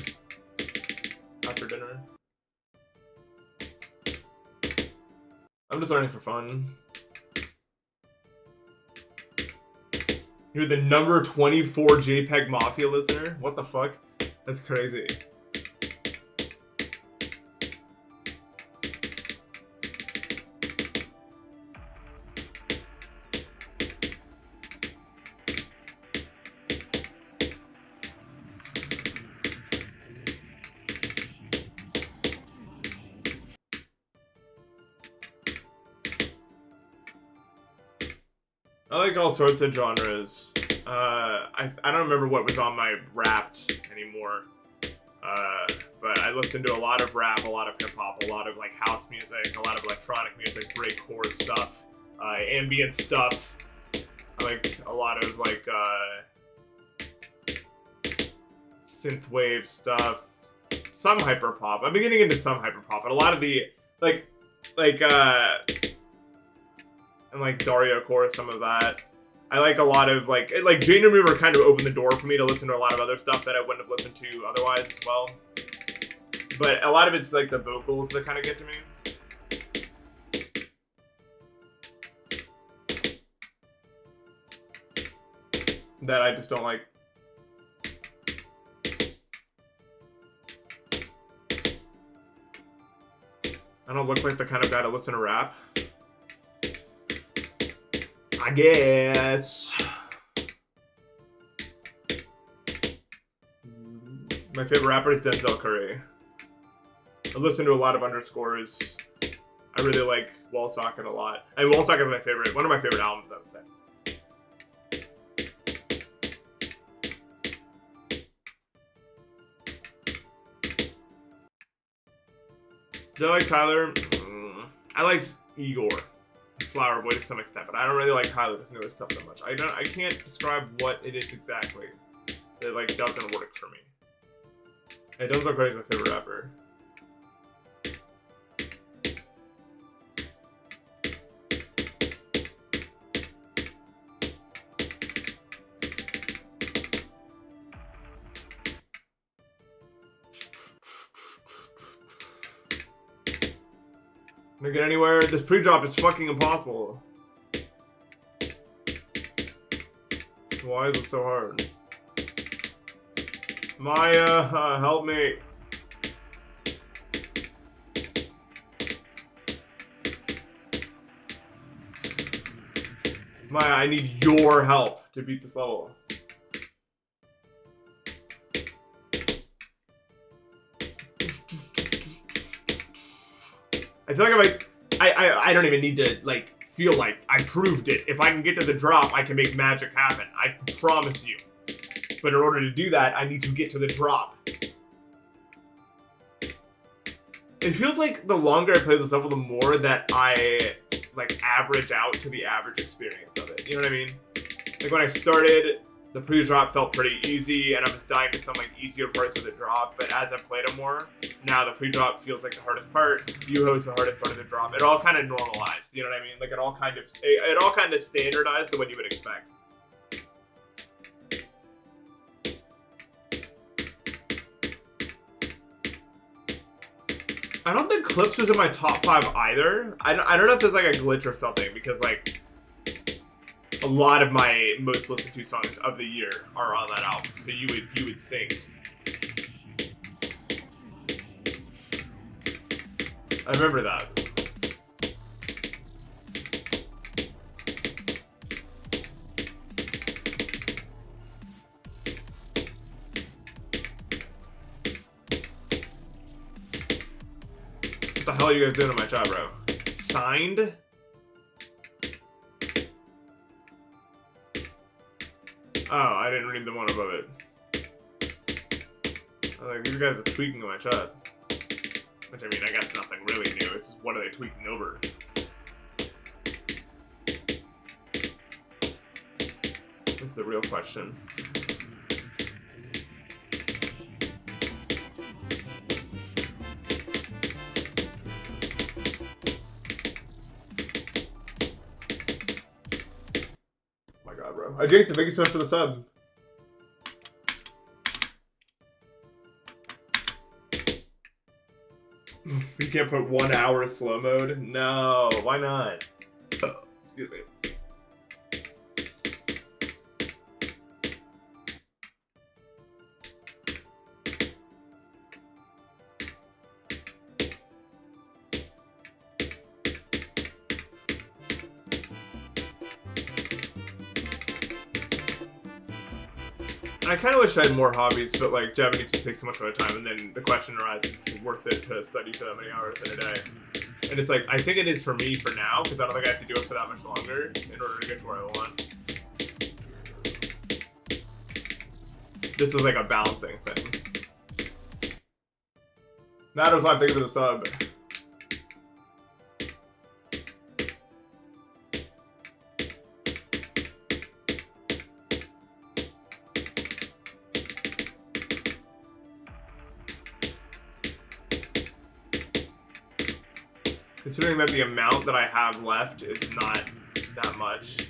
after dinner. I'm just learning for fun. You're the number 24 JPEG Mafia listener? What the fuck? That's crazy. I like all sorts of genres. I don't remember what was on my Wrapped anymore. But I listen to a lot of rap, a lot of hip-hop, a lot of like house music, a lot of electronic music, breakcore stuff, ambient stuff. I like a lot of like synthwave stuff, some hyperpop. I've been getting into some hyperpop, but a lot of the and like Dario Core, some of that. I like a lot of like Jane Remover kind of opened the door for me to listen to a lot of other stuff that I wouldn't have listened to otherwise as well. But a lot of it's like the vocals that kind of get to me. That I just don't like. I don't look like the kind of guy to listen to rap. I guess. My favorite rapper is Denzel Curry. I listen to a lot of underscores. I really like Wall Socket a lot. And Wall Socket is one of my favorite albums, I would say. Do I like Tyler? I like Igor. Flower Boy to some extent, but I don't really like Tyler listening to his stuff that much. I can't describe what it is exactly that like doesn't work for me. Hey, Denzel Curry is my favorite rapper. Can I get anywhere? This pre-drop is fucking impossible. Why is it so hard? Maya, help me. Maya, I need your help to beat this level. I feel like I don't even need to like feel like I proved it. If I can get to the drop, I can make magic happen. I promise you. But in order to do that, I need to get to the drop. It feels like the longer I play this level, the more that I like average out to the average experience of it. You know what I mean? Like when I started, the pre-drop felt pretty easy, and I was dying to some like easier parts of the drop. But as I played it more, now the pre-drop feels like the hardest part. Yuho is the hardest part of the drop. It all kind of normalized. You know what I mean? Like it all kind of standardized to what you would expect. I don't think Clips was in my top 5 either. I don't know if there's like a glitch or something, because like a lot of my most listened to songs of the year are on that album. So you would think. I remember that. What the hell are you guys doing in my chat, bro? Signed? Oh, I didn't read the one above it. I was like, these guys are tweaking in my chat. Which, I mean, I guess nothing really new. It's just, what are they tweaking over? That's the real question. I jinxed it. Thank you so much for the sub. We can't put 1 hour slow mode? No, why not? Excuse me. I kind of wish I had more hobbies, but like Japanese just takes so much of my time, and then the question arises: is it worth it to study for that many hours in a day? And it's like, I think it is for me for now, because I don't think I have to do it for that much longer in order to get to where I want. This is like a balancing thing. That was what I'm thinking for the sub. Considering that the amount that I have left is not that much.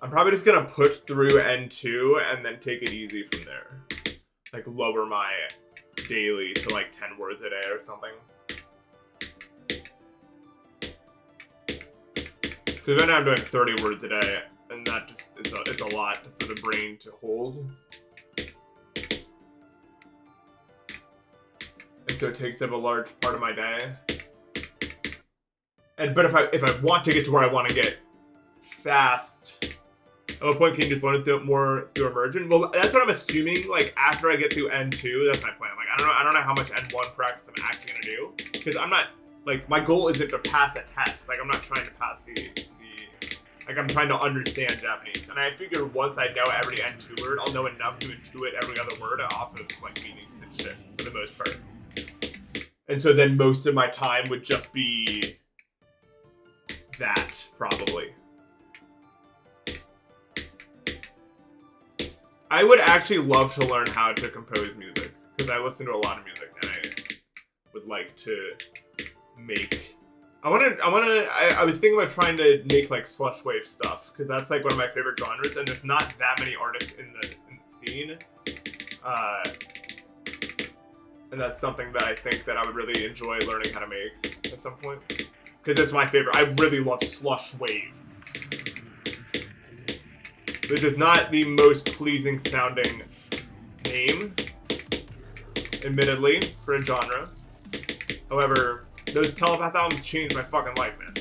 I'm probably just gonna push through N2 and then take it easy from there. Like lower my daily to like 10 words a day or something. Because right now I'm doing 30 words a day, and that just, it's a lot for the brain to hold. And so it takes up a large part of my day. But if I want to get to where I want to get fast, at what point can you just learn it more through immersion? Well, that's what I'm assuming. Like after I get through N2, that's my plan. Like I don't know how much N1 practice I'm actually gonna do, because I'm not like, my goal isn't to pass a test. Like I'm not trying to pass like I'm trying to understand Japanese. And I figure once I know every N2 word, I'll know enough to intuit every other word off of like meanings and shit for the most part. And so then most of my time would just be that, probably. I would actually love to learn how to compose music, because I listen to a lot of music and I would like to make... I was thinking about trying to make like slush wave stuff, because that's like one of my favorite genres, and there's not that many artists in the scene. And that's something that I think that I would really enjoy learning how to make at some point. Because it's my favorite. I really love slush wave. Which is not the most pleasing sounding name, admittedly, for a genre. However, those Telepath albums changed my fucking life, man.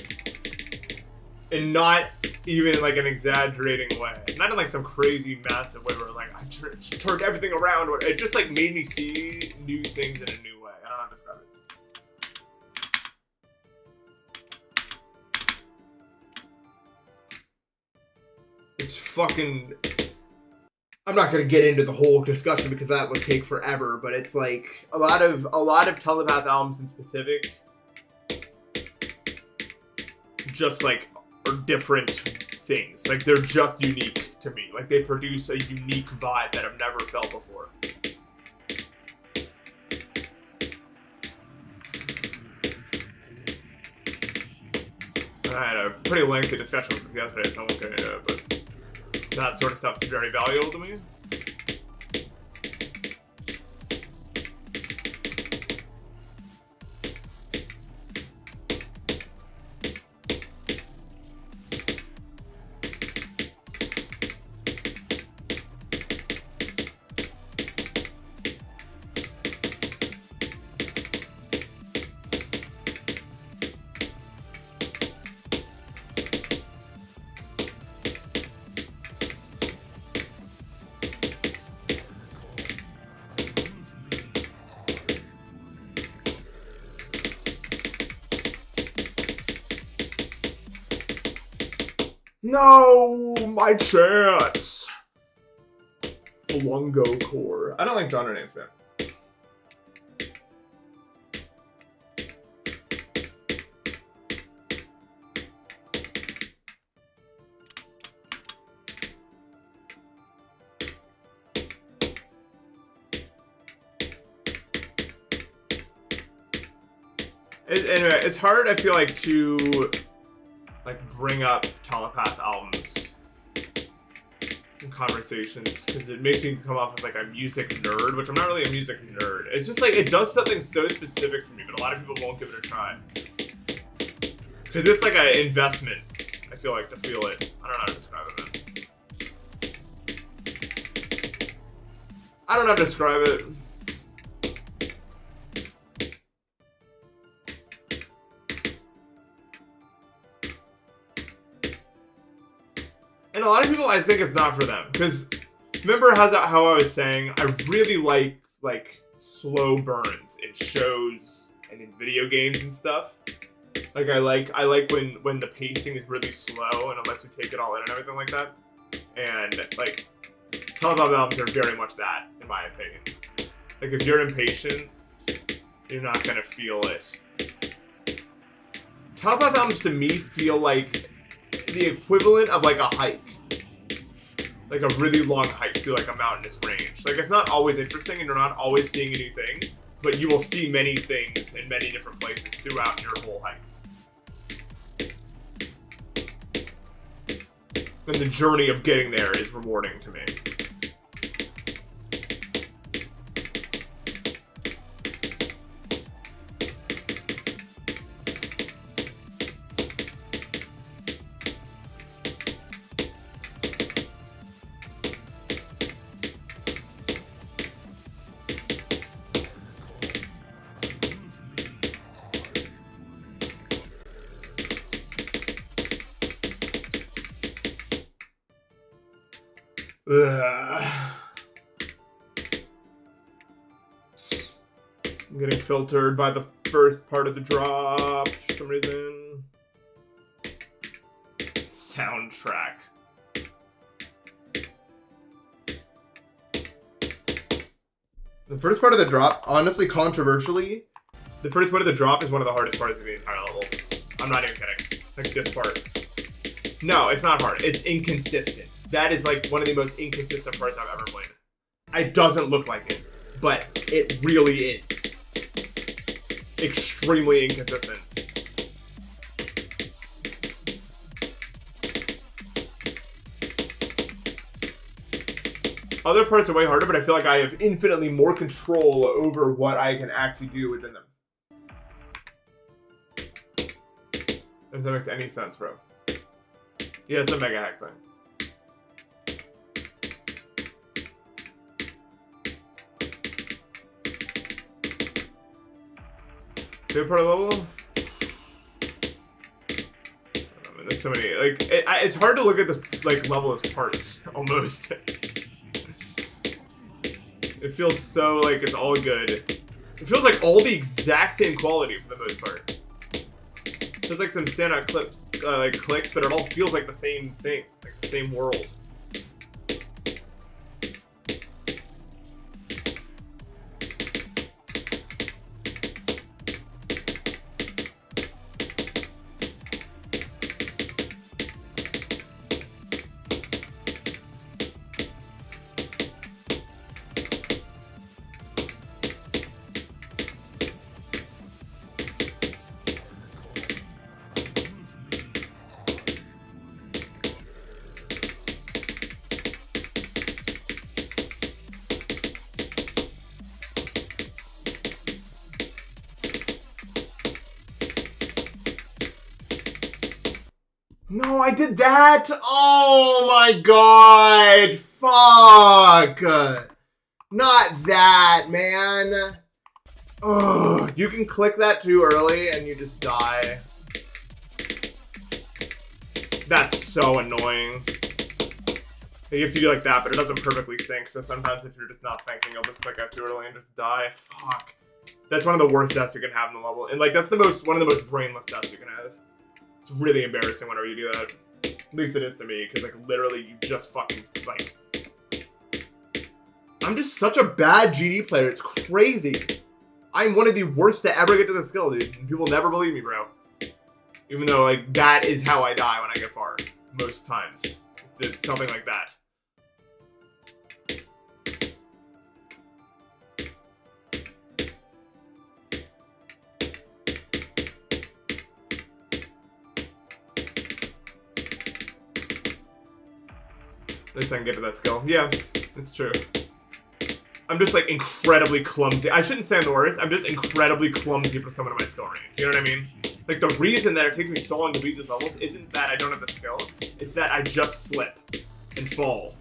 And not even like an exaggerating way. Not in like some crazy massive way where like I turned everything around. It just like made me see new things in a new way. I don't know how to describe it. It's fucking... I'm not gonna get into the whole discussion because that would take forever, but it's like a lot of Telepath albums in specific just like are different things. Like they're just unique to me. Like they produce a unique vibe that I've never felt before. I had a pretty lengthy discussion with this yesterday, so I won't get into it, but that sort of stuff is very valuable to me. No, my chance. Flungo Core. I don't like genre names, man. Anyway, it's hard, I feel like, to like bring up Telepath albums in conversations because it makes me come off as like a music nerd, which I'm not really a music nerd. It's just like it does something so specific for me, but a lot of people won't give it a try because it's like an investment. I feel like to feel it. I don't know how to describe it, man. I don't know how to describe it. And a lot of people, I think it's not for them. Because remember how I was saying, I really like slow burns in shows and in video games and stuff. Like I like when the pacing is really slow and it lets you take it all in and everything like that. And like Telepath albums are very much that, in my opinion. Like if you're impatient, you're not gonna feel it. Telepath albums to me feel like the equivalent of like a hike. Like a really long hike through like a mountainous range. Like it's not always interesting and you're not always seeing a new thing, but you will see many things in many different places throughout your whole hike. And the journey of getting there is rewarding to me. I'm getting filtered by the first part of the drop for some reason. Soundtrack. The first part of the drop, honestly, controversially, the first part of the drop is one of the hardest parts of the entire level. I'm not even kidding. Like this part. No, it's not hard. It's inconsistent. That is like one of the most inconsistent parts I've ever played. It doesn't look like it, but it really is. Extremely inconsistent. Other parts are way harder, but I feel like I have infinitely more control over what I can actually do within them. If that makes any sense, bro. Yeah, it's a mega hack thing. Favorite part of the level? And there's so many, like, it's hard to look at this, like, level as parts, almost. It feels so, like, it's all good. It feels like all the exact same quality for the most part. There's, like, some standout clips, like, clicks, but it all feels like the same thing, like the same world. No, I did that! Oh my god! Fuck! Not that, man! Ugh, you can click that too early and you just die. That's so annoying. You have to do like that, but it doesn't perfectly sync, so sometimes if you're just not thinking, you'll just click out too early and just die. Fuck. That's one of the worst deaths you can have in the level. And like, that's one of the most brainless deaths you can have. It's really embarrassing whenever you do that. At least it is to me, because, like, literally, you just fucking, like... I'm just such a bad GD player. It's crazy. I'm one of the worst to ever get to the skill, dude. And people never believe me, bro. Even though, like, that is how I die when I get far. Most times. It's something like that. At least I can get to that skill. Yeah, it's true. I'm just, like, incredibly clumsy. I shouldn't say I'm the worst. I'm just incredibly clumsy for someone in my skill range. You know what I mean? Like, the reason that it takes me so long to beat these levels isn't that I don't have the skill. It's that I just slip and fall.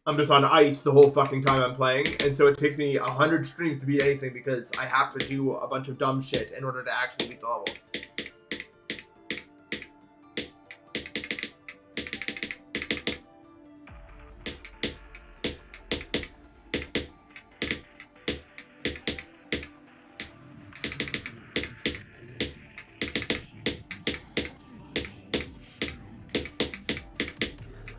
I'm just on ice the whole fucking time I'm playing, and so it takes me 100 streams to beat anything because I have to do a bunch of dumb shit in order to actually beat the level.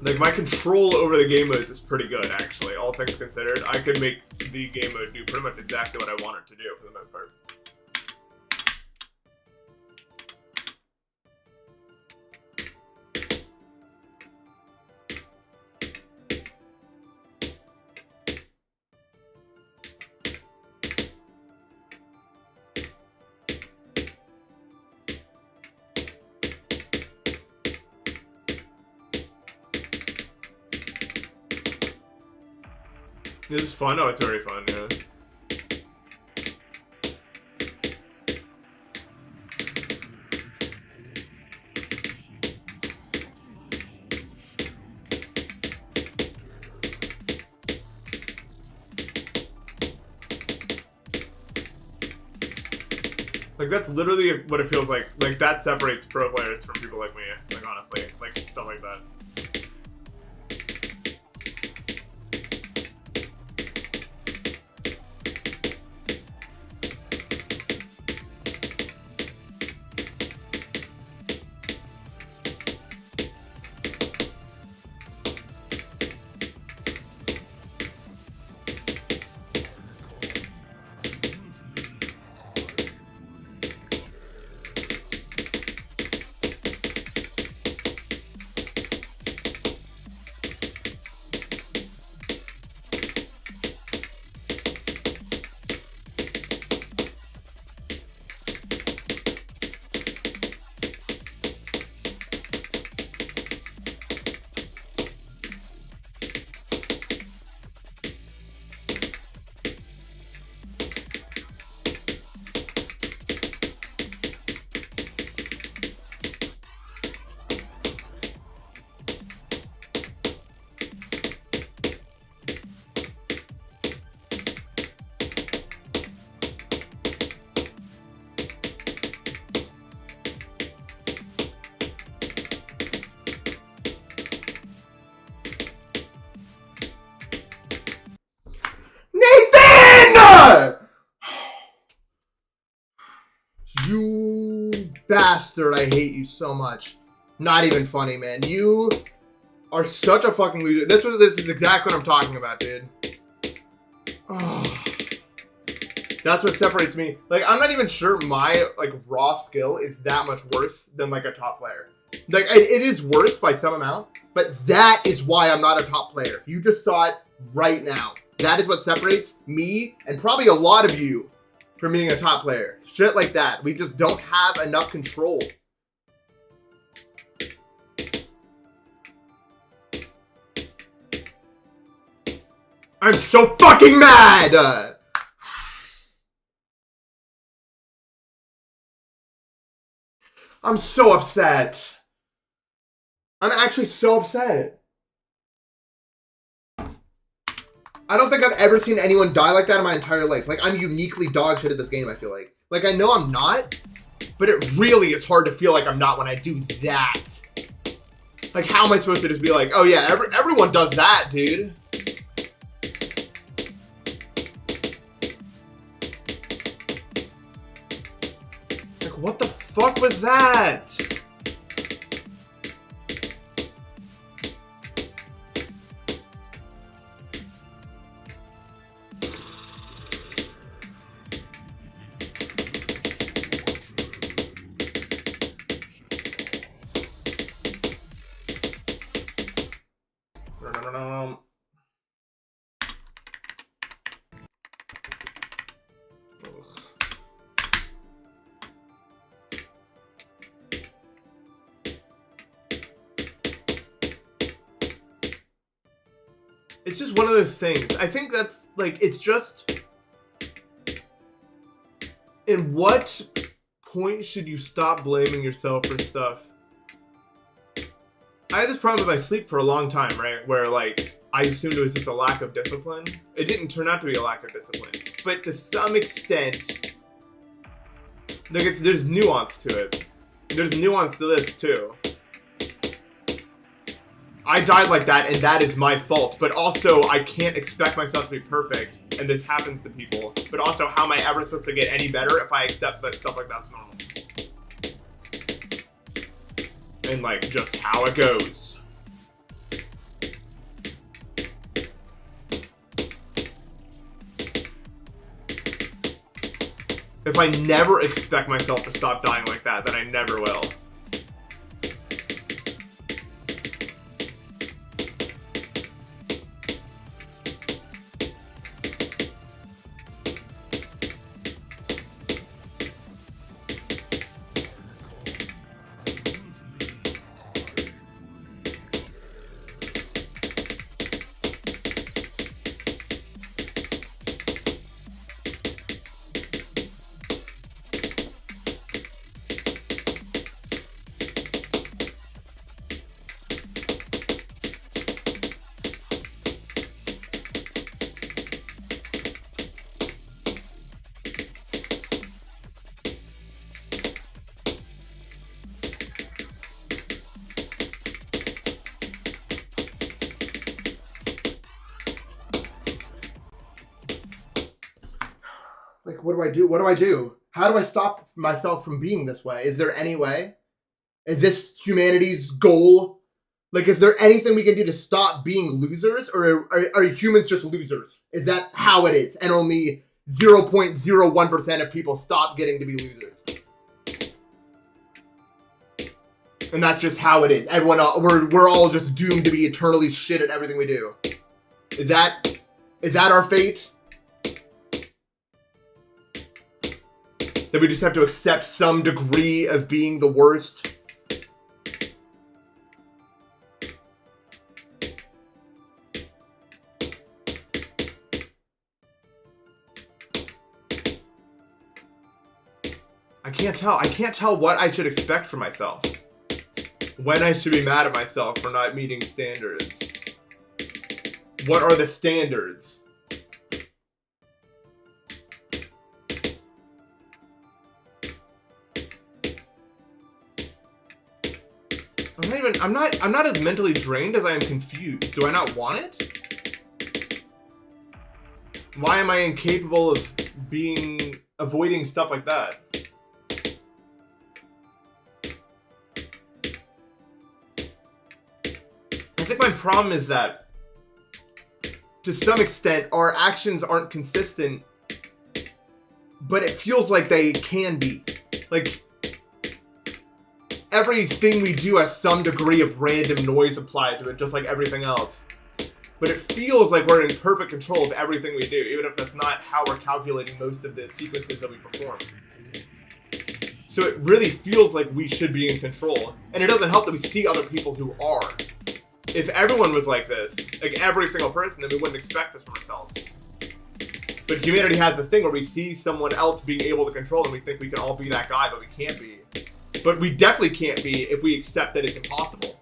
Like, my control over the game modes is pretty good, actually, all things considered. I could make the game mode do pretty much exactly what I want it to do, for the most part. This is fun? Oh, it's very fun, yeah. Like, that's literally what it feels like. Like, that separates pro players from people like me. Like, honestly. Like, stuff like that. You bastard, I hate you so much. Not even funny, man. You are such a fucking loser. This is exactly what I'm talking about, dude. Oh. That's what separates me. Like, I'm not even sure my, like, raw skill is that much worse than, like, a top player. Like, it is worse by some amount, but that is why I'm not a top player. You just saw it right now. That is what separates me and probably a lot of you from being a top player. Shit like that. We just don't have enough control. I'm so fucking mad! I'm so upset. I'm actually so upset. I don't think I've ever seen anyone die like that in my entire life. Like, I'm uniquely dog shit at this game, I feel like. Like, I know I'm not, but it really is hard to feel like I'm not when I do that. Like, how am I supposed to just be like, oh yeah, everyone does that, dude? Like, what the fuck was that? It's just one of those things. I think that's, like, it's just... In what point should you stop blaming yourself for stuff? I had this problem with my sleep for a long time, right? Where, like, I assumed it was just a lack of discipline. It didn't turn out to be a lack of discipline. But to some extent, like, there's nuance to it. There's nuance to this, too. I died like that, and that is my fault. But also, I can't expect myself to be perfect, and this happens to people. But also, how am I ever supposed to get any better if I accept that stuff like that's normal? And, like, just how it goes. If I never expect myself to stop dying like that, then I never will. Like, what do I do? What do I do? How do I stop myself from being this way? Is there any way? Is this humanity's goal? Like, is there anything we can do to stop being losers? Or are humans just losers? Is that how it is? And only 0.01% of people stop getting to be losers. And that's just how it is. Everyone, we're all just doomed to be eternally shit at everything we do. Is that our fate? That we just have to accept some degree of being the worst? I can't tell what I should expect from myself. When I should be mad at myself for not meeting standards. What are the standards? I'm not as mentally drained as I am confused. Do I not want it? Why am I incapable of avoiding stuff like that? I think my problem is that, to some extent, our actions aren't consistent, but it feels like they can be. Like, everything we do has some degree of random noise applied to it, just like everything else. But it feels like we're in perfect control of everything we do, even if that's not how we're calculating most of the sequences that we perform. So it really feels like we should be in control. And it doesn't help that we see other people who are. If everyone was like this, like every single person, then we wouldn't expect this from ourselves. But humanity has the thing where we see someone else being able to control and we think we can all be that guy, but we can't be. But we definitely can't be if we accept that it's impossible.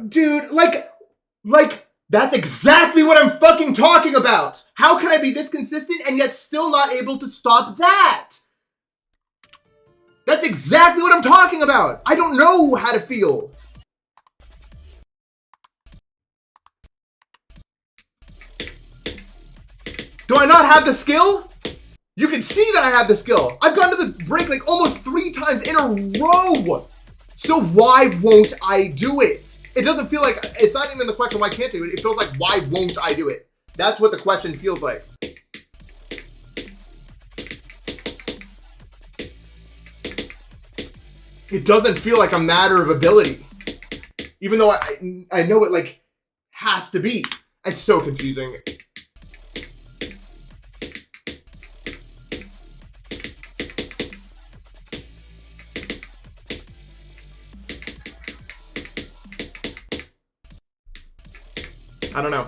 Dude, like, that's exactly what I'm fucking talking about. How can I be this consistent and yet still not able to stop that? That's exactly what I'm talking about. I don't know how to feel. Do I not have the skill? You can see that I have the skill. I've gone to the break like almost 3 times in a row. So why won't I do it? It doesn't feel like, it's not even the question why can't I do it. It feels like, why won't I do it? That's what the question feels like. It doesn't feel like a matter of ability. Even though I know it like has to be. It's so confusing. I don't know.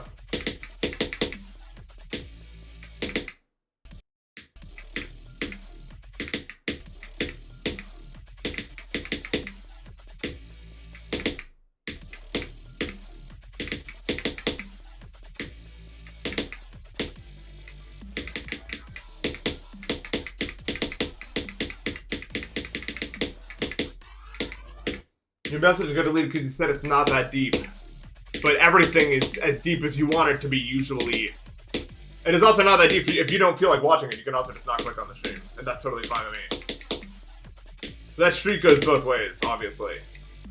Your message is going to leave because you said it's not that deep. But everything is as deep as you want it to be usually. And it's also not that deep. If you don't feel like watching it, you can also just not click on the stream. And that's totally fine with me. That streak goes both ways, obviously.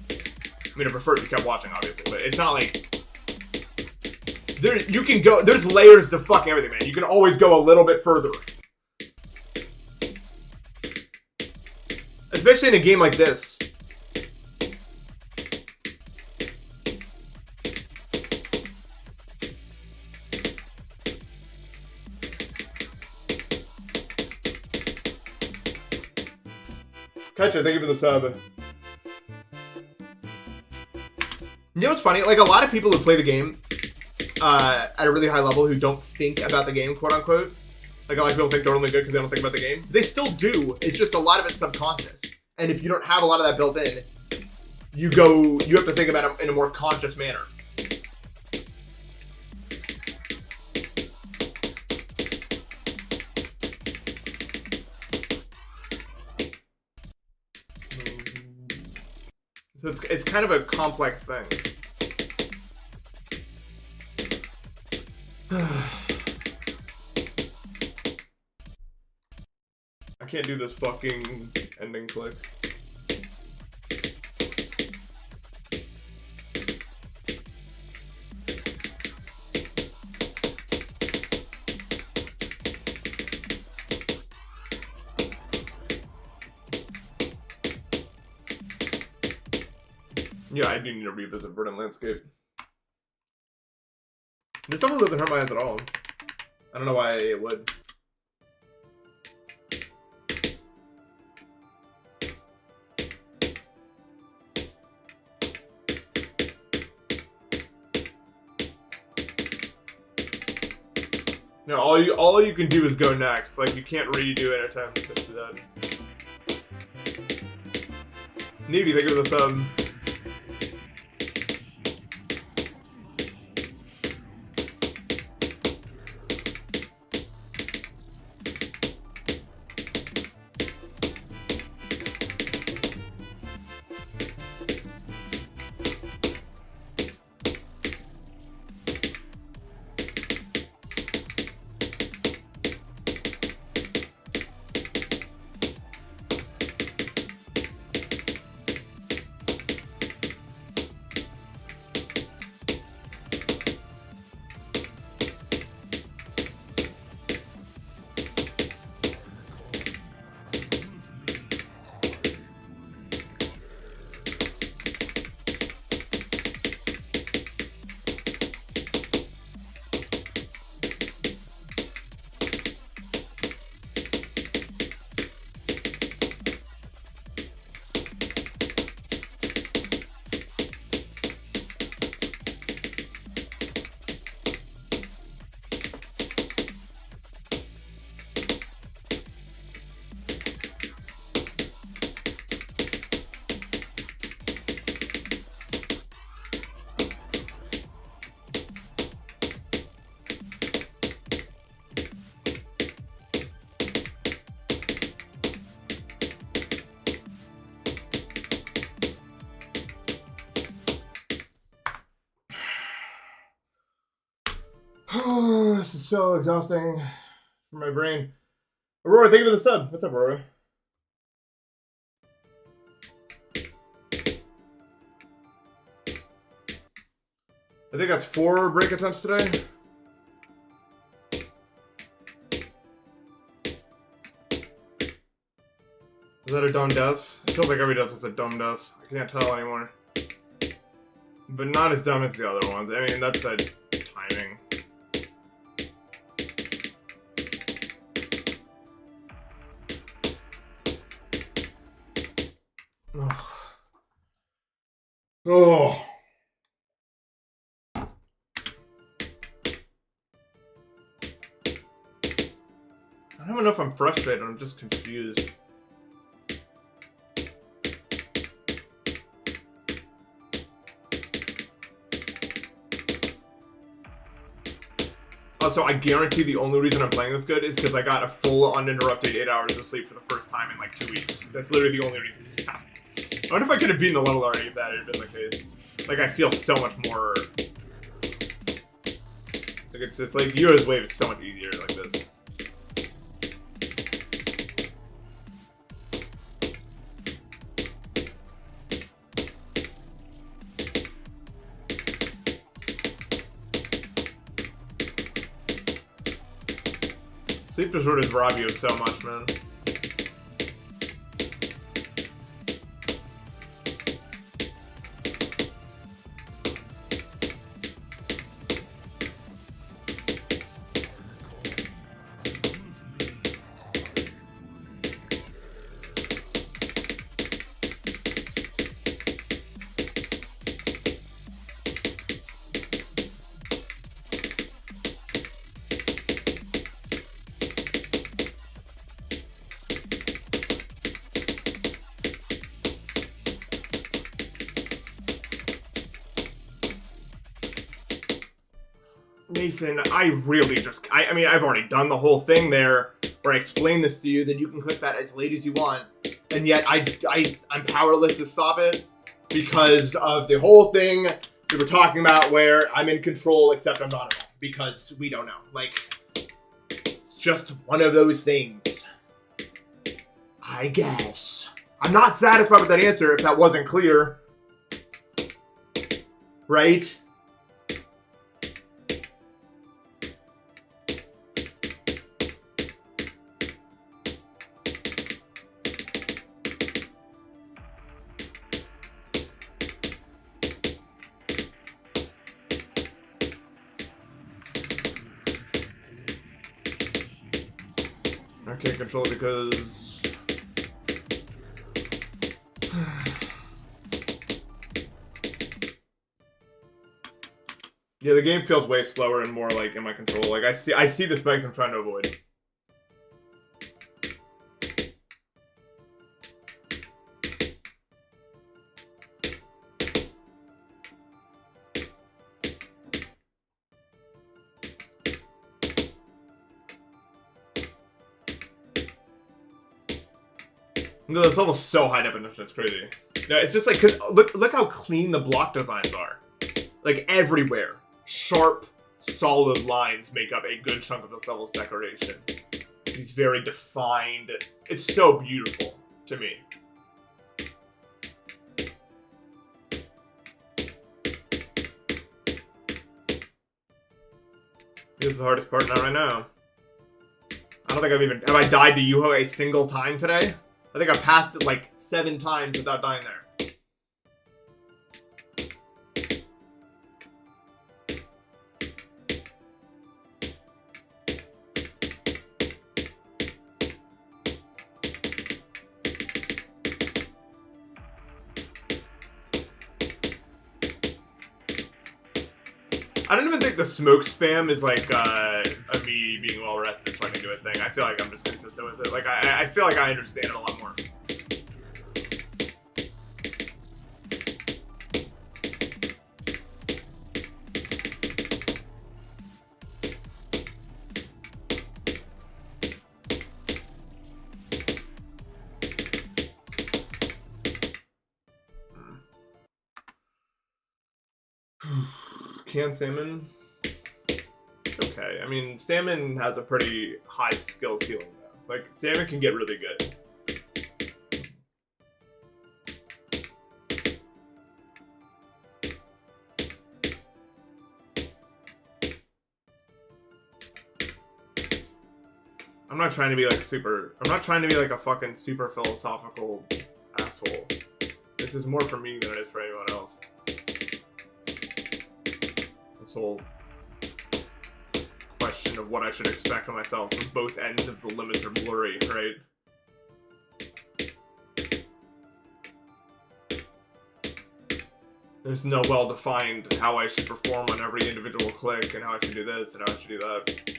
I mean, I prefer if you kept watching, obviously. But it's not like... you can go... There's layers to fucking everything, man. You can always go a little bit further. Especially in a game like this. Catcher, thank you for the sub. You know what's funny? Like, a lot of people who play the game at a really high level who don't think about the game, quote unquote. Like, a lot of people think they're only good because they don't think about the game. They still do. It's just a lot of it's subconscious. And if you don't have a lot of that built in, you have to think about it in a more conscious manner. So it's kind of a complex thing. I can't do this fucking ending click. Yeah, I do need to revisit Verdant Landscape. This definitely doesn't hurt my eyes at all. I don't know why it would. No, all you can do is go next. Like you can't redo it anytime it gets to that. Navy, think of the thumb. Oh, this is so exhausting for my brain. Aurora, thank you for the sub. What's up, Aurora? I think that's 4 break attempts today. Is that a dumb death? It feels like every death is a dumb death. I can't tell anymore. But not as dumb as the other ones. I mean, that's a timing. Oh. I don't know if I'm frustrated, I'm just confused. Also, I guarantee the only reason I'm playing this good is because I got a full uninterrupted 8 hours of sleep for the first time in like 2 weeks. That's literally the only reason. I wonder if I could have beaten the level already if that had been the case. Like, I feel so much more... Like, it's just like, Yua's wave is so much easier like this. Sleep disorders rob you of so much, man. Nathan, I really just... I mean, I've already done the whole thing there where I explain this to you, that you can click that as late as you want, and yet I'm powerless to stop it because of the whole thing we were talking about where I'm in control except I'm not at all because we don't know. Like, it's just one of those things. I guess. I'm not satisfied with that answer if that wasn't clear. Right? I can't control it because... Yeah, the game feels way slower and more like in my control. Like I see the spikes I'm trying to avoid. No, this level's so high definition, it's crazy. No, it's just like, cause look how clean the block designs are. Like everywhere. Sharp, solid lines make up a good chunk of this level's decoration. These very defined, it's so beautiful to me. This is the hardest part, not right now. I don't think have I died to Yuho a single time today? I think I passed it like 7 times without dying there. I don't even think the smoke spam is like a me being well rested so I can do a thing. I feel like I'm just consistent with it. Like I feel like I understand it a lot more. Canned salmon. It's okay. I mean, salmon has a pretty high skill ceiling though. Like salmon can get really good. I'm not trying to be like a fucking super philosophical asshole. This is more for me than it is for anyone else. This whole question of what I should expect of myself when both ends of the limits are blurry, right? There's no well-defined how I should perform on every individual click and how I should do this and how I should do that.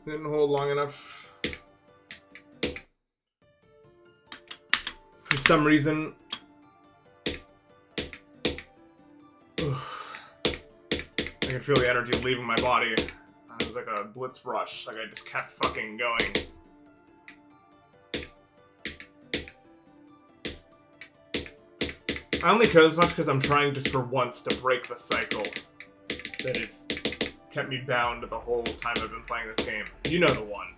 Didn't hold long enough. For some reason. I can feel the energy leaving my body. It was like a blitz rush. Like I just kept fucking going. I only care this much because I'm trying just for once to break the cycle that is kept me bound the whole time I've been playing this game. You know the one.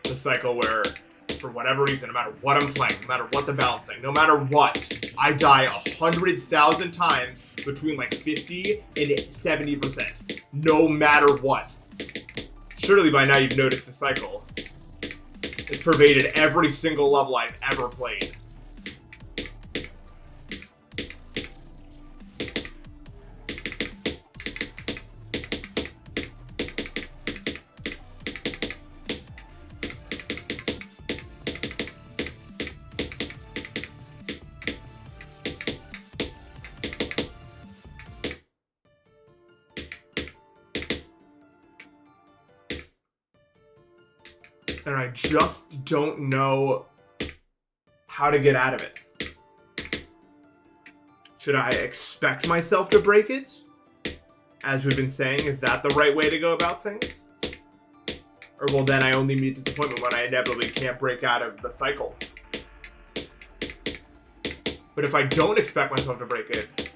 The cycle where, for whatever reason, no matter what I'm playing, no matter what the balancing, no matter what, I die 100,000 times between like 50 and 70%. No matter what. Surely by now you've noticed the cycle. It's pervaded every single level I've ever played. And I just don't know how to get out of it. Should I expect myself to break it? As we've been saying, is that the right way to go about things? Or will then I only meet disappointment when I inevitably can't break out of the cycle? But if I don't expect myself to break it,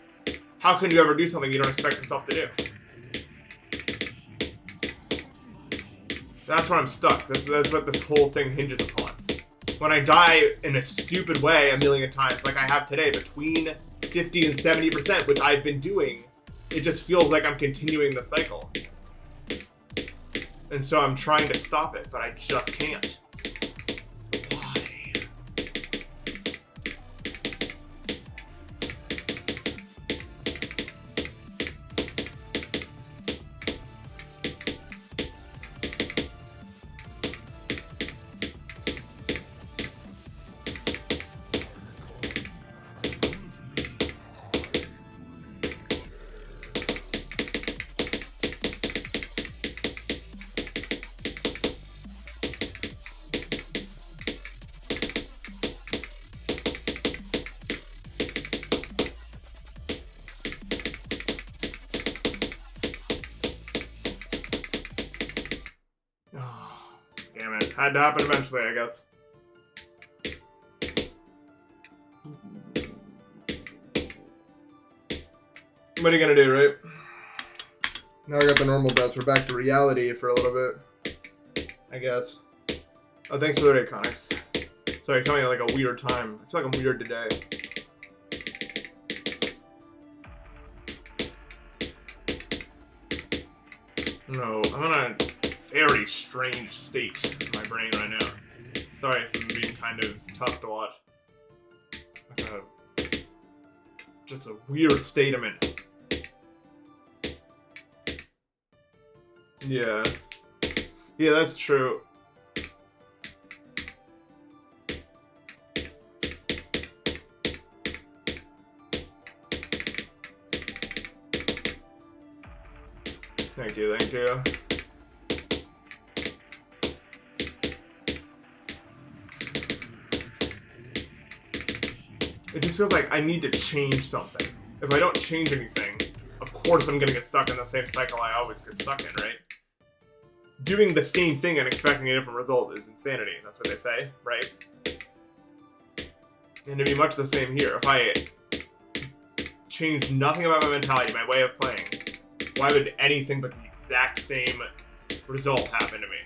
how can you ever do something you don't expect yourself to do? That's where I'm stuck. That's what this whole thing hinges upon. When I die in a stupid way a million times, like I have today, between 50 and 70%, which I've been doing, it just feels like I'm continuing the cycle. And so I'm trying to stop it, but I just can't. Why? Damn it. Had to happen eventually, I guess. What are you gonna do, right? Now I got the normal bets. We're back to reality for a little bit, I guess. Oh, thanks for the raid, Connors. Sorry, coming at like a weird time. I feel like I'm weird today. No, I'm in a very strange state in my brain right now. Sorry if I'm being kind of tough to watch. Just a weird state I'm in. Yeah. Yeah, that's true. Thank you, thank you. It just feels like I need to change something. If I don't change anything, of course I'm gonna get stuck in the same cycle I always get stuck in, right? Doing the same thing and expecting a different result is insanity. That's what they say, right? And it'd be much the same here. If I change nothing about my mentality, my way of playing, why would anything but the exact same result happen to me?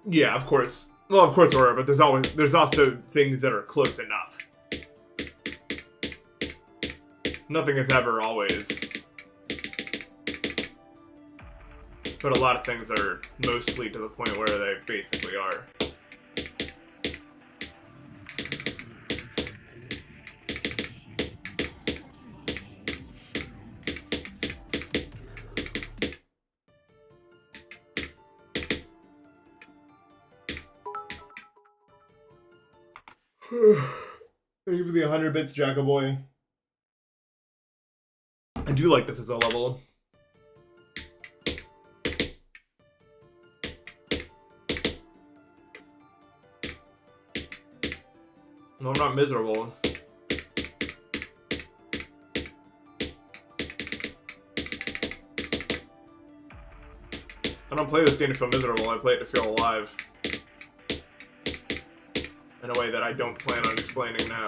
Yeah, of course. Well, of course there are, but there's also things that are close enough. Nothing is ever always. But a lot of things are mostly to the point where they basically are. Thank you for the 100 bits, Jackaboy. I do like this as a level. No, I'm not miserable. I don't play this game to feel miserable, I play it to feel alive. In a way that I don't plan on explaining now.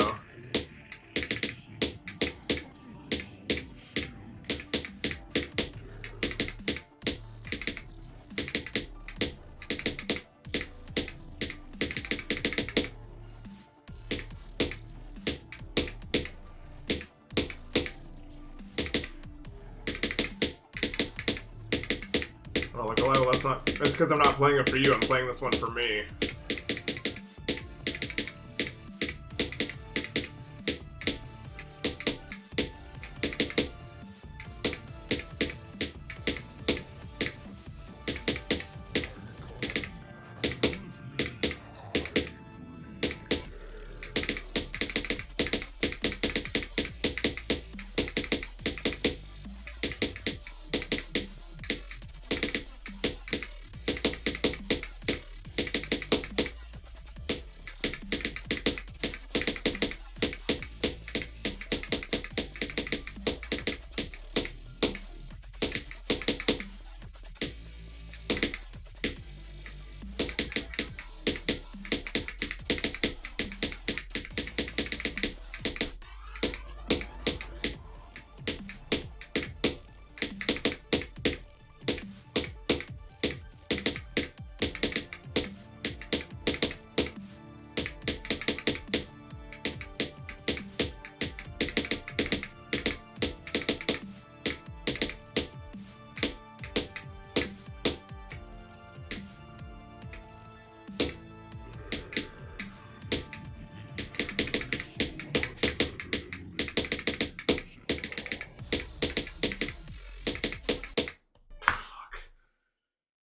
Oh, like, well, that's not... That's because I'm not playing it for you, I'm playing this one for me.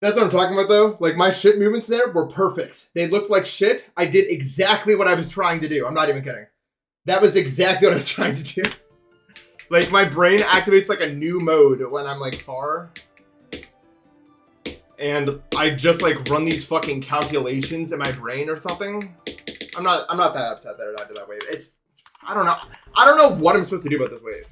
That's what I'm talking about, though. Like, my shit movements there were perfect. They looked like shit. I did exactly what I was trying to do. I'm not even kidding. That was exactly what I was trying to do. Like, my brain activates, like, a new mode when I'm, like, far. And I just, like, run these fucking calculations in my brain or something. I'm not that upset that I did that wave. I don't know. I don't know what I'm supposed to do about this wave.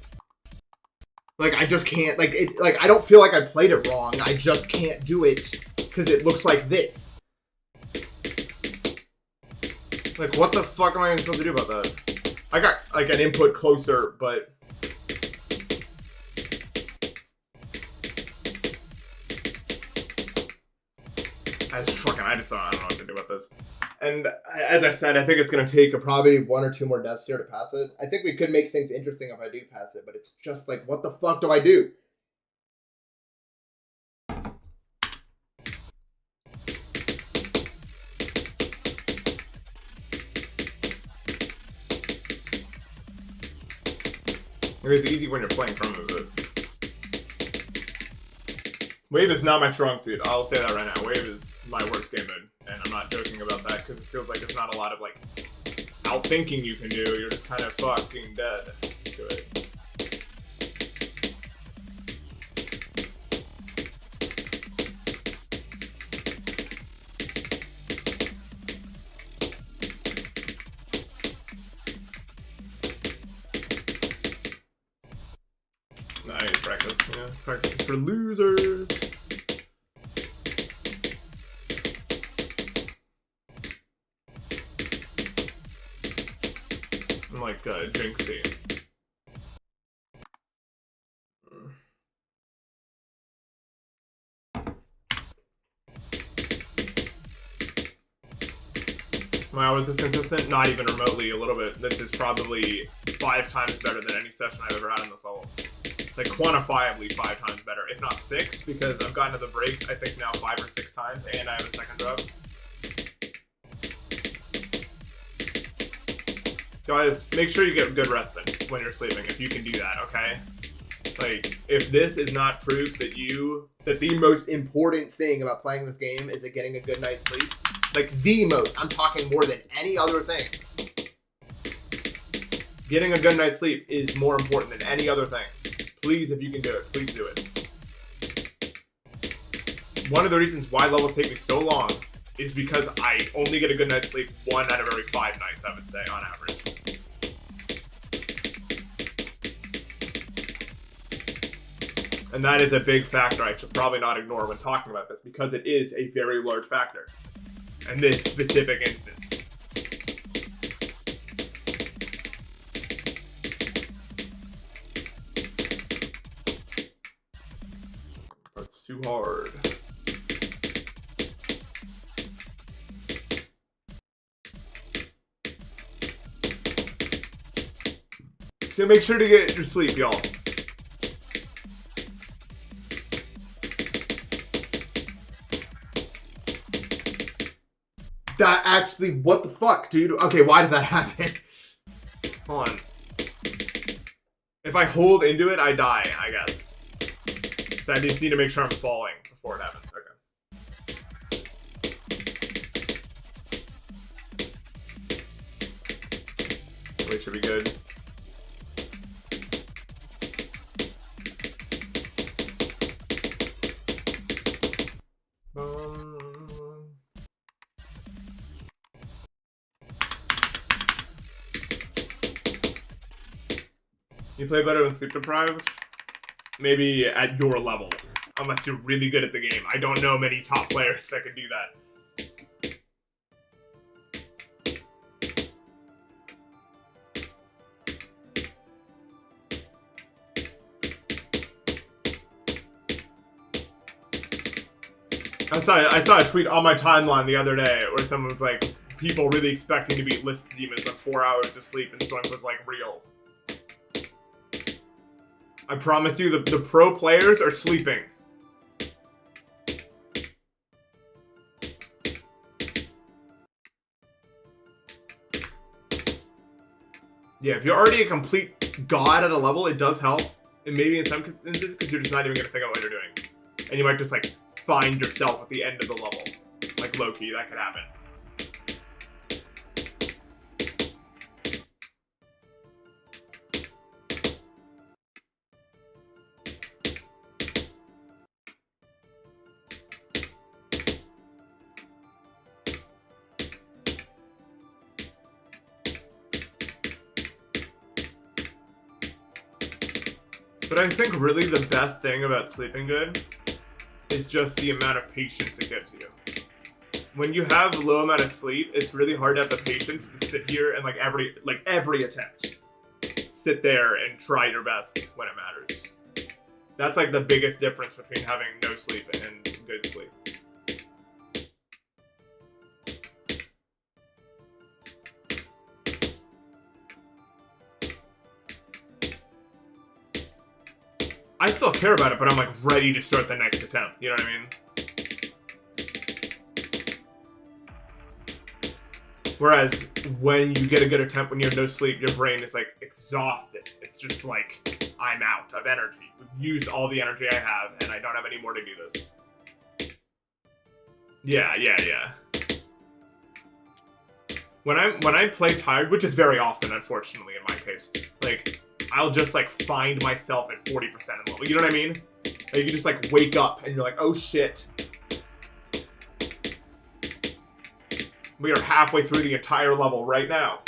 Like, I just can't, like, I don't feel like I played it wrong. I just can't do it because it looks like this. Like, what the fuck am I even supposed to do about that? I got, like, an input closer, but... I don't know what to do about this. And as I said, I think it's going to take probably 1 or 2 more deaths here to pass it. I think we could make things interesting if I do pass it, but it's just like, what the fuck do I do? It's easy when you're playing from it. Wave is not my strong suit. I'll say that right now. Wave is my worst game mode, and I'm not joking about that because it feels like there's not a lot of like outthinking you can do. You're just kind of fucking dead to it. Nice practice. Yeah, practice is for losers. I'm like Jinxie. Am I always this consistent? Not even remotely, a little bit. This is probably 5 times better than any session I've ever had in this level. Like, quantifiably 5 times better, if not 6, because I've gotten to the break, I think now 5 or 6 times, and I have a second drop. Guys, make sure you get good rest in when you're sleeping, if you can do that, okay? Like, if this is not proof that the most important thing about playing this game is getting a good night's sleep, like, the most, I'm talking more than any other thing. Getting a good night's sleep is more important than any other thing. Please, if you can do it, please do it. One of the reasons why levels take me so long is because I only get a good night's sleep 1 out of every 5 nights, I would say, on average. And that is a big factor I should probably not ignore when talking about this, because it is a very large factor in this specific instance. That's too hard. So make sure to get your sleep, y'all. That actually, what the fuck, dude? Okay, why does that happen? Hold on. If I hold into it, I die, I guess. So I just need to make sure I'm falling before it happens. Okay. Wait, should be good. You play better when sleep deprived? Maybe at your level, unless you're really good at the game. I don't know many top players that can do that. I saw a tweet on my timeline the other day where someone was like, people really expecting to beat list demons on 4 hours of sleep, and someone was like, real. I promise you, the pro players are sleeping. Yeah, if you're already a complete god at a level, it does help. And maybe in some instances, because you're just not even going to think about what you're doing. And you might just, like, find yourself at the end of the level. Like, low-key, that could happen. But I think really the best thing about sleeping good is just the amount of patience it gives you. When you have a low amount of sleep, it's really hard to have the patience to sit here and like every attempt, sit there and try your best when it matters. That's like the biggest difference between having no sleep and good sleep. I still care about it, but I'm like ready to start the next attempt. You know what I mean? Whereas when you get a good attempt when you have no sleep, your brain is like exhausted. It's just like, I'm out of energy. We've used all the energy I have, and I don't have any more to do this. Yeah. When I play tired, which is very often, unfortunately, in my case, like, I'll just, like, find myself at 40% of level. You know what I mean? Like, you just, like, wake up and you're like, oh, shit. We are halfway through the entire level right now.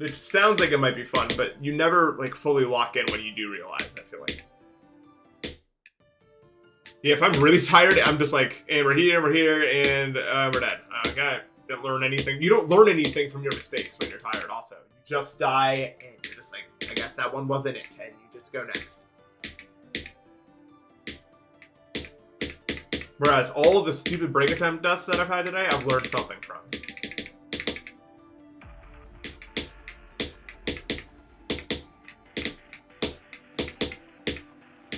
It sounds like it might be fun, but you never, like, fully lock in when you do realize, I feel like. Yeah, if I'm really tired, I'm just like, and we're here, and we're dead. Okay, didn't learn anything. You don't learn anything from your mistakes when you're tired, also. You just die, and you're just like, I guess that one wasn't it, and you just go next. Whereas all of the stupid break attempt deaths that I've had today, I've learned something from.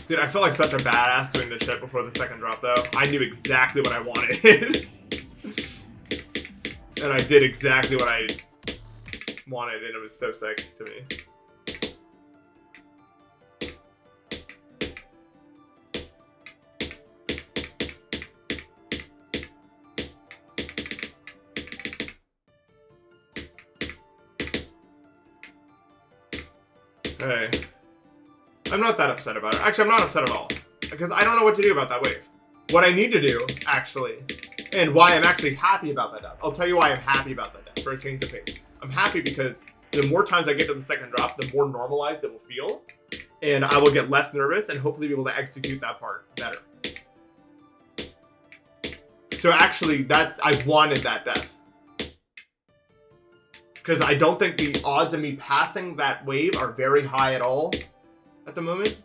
Dude, I felt like such a badass doing this shit before the second drop, though. I knew exactly what I wanted. And I did exactly what I wanted, and it was so sick to me. Hey. I'm not that upset about it. Actually, I'm not upset at all. Because I don't know what to do about that wave. What I need to do, actually, and why I'm actually happy about that death. I'll tell you why I'm happy about that death, for a change of pace. I'm happy because the more times I get to the second drop, the more normalized it will feel. And I will get less nervous and hopefully be able to execute that part better. So actually, I wanted that death. Because I don't think the odds of me passing that wave are very high at all at the moment.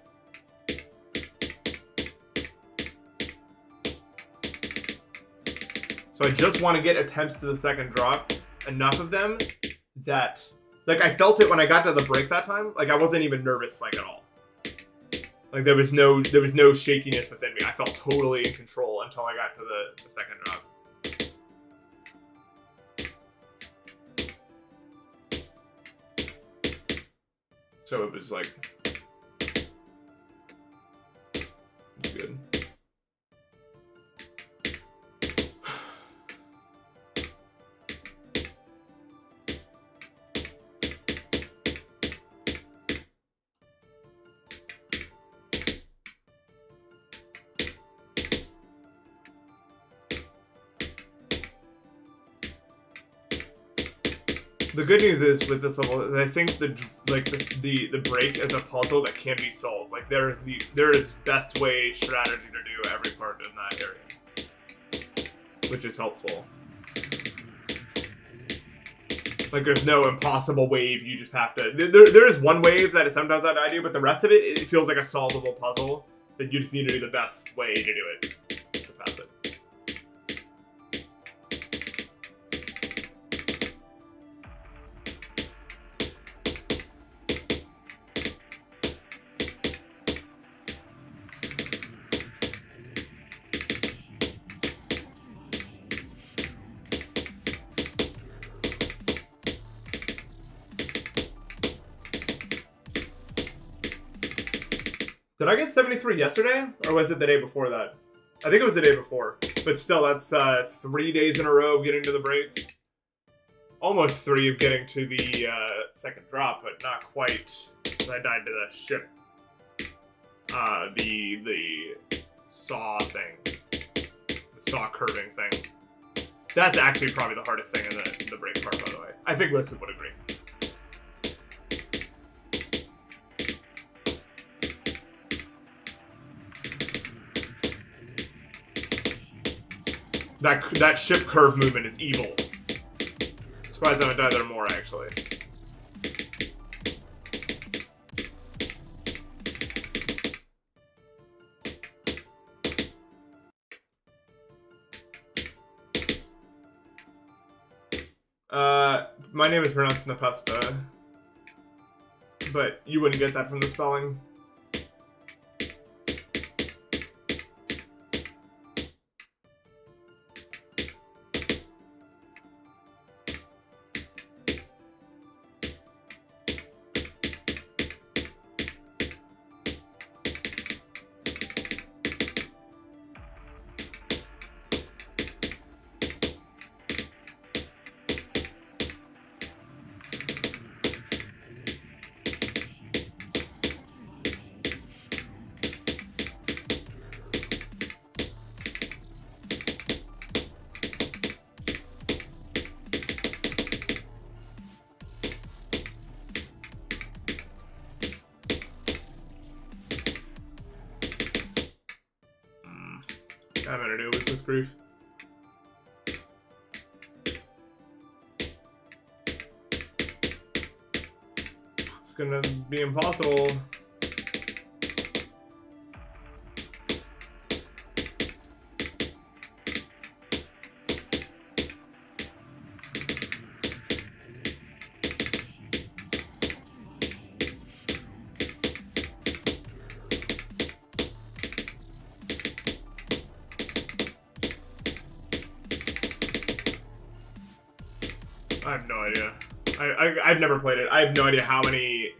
So I just want to get attempts to the second drop, enough of them that, like, I felt it when I got to the break that time. Like, I wasn't even nervous, like, at all. Like, there was no shakiness within me. I felt totally in control until I got to the second drop. So it was like, it's good. The good news is with this level is I think the break is a puzzle that can be solved. Like there is best way strategy to do every part in that area, which is helpful. Like there's no impossible wave. You just have to. There is one wave that is sometimes I do, but the rest of it feels like a solvable puzzle that you just need to do the best way to do it to pass it. Did I get 73 yesterday? Or was it the day before that? I think it was the day before. But still, that's 3 days in a row of getting to the break. Almost 3 of getting to the second drop, but not quite. I died to the ship. The saw thing. The saw curving thing. That's actually probably the hardest thing in the break part, by the way. I think most people would agree. That ship curve movement is evil. Surprised I haven't died there more, actually. My name is pronounced Nepesta, but you wouldn't get that from the spelling. I'm gonna do with this grief. It's gonna be impossible. I have no idea. I've never played it. I have no idea how many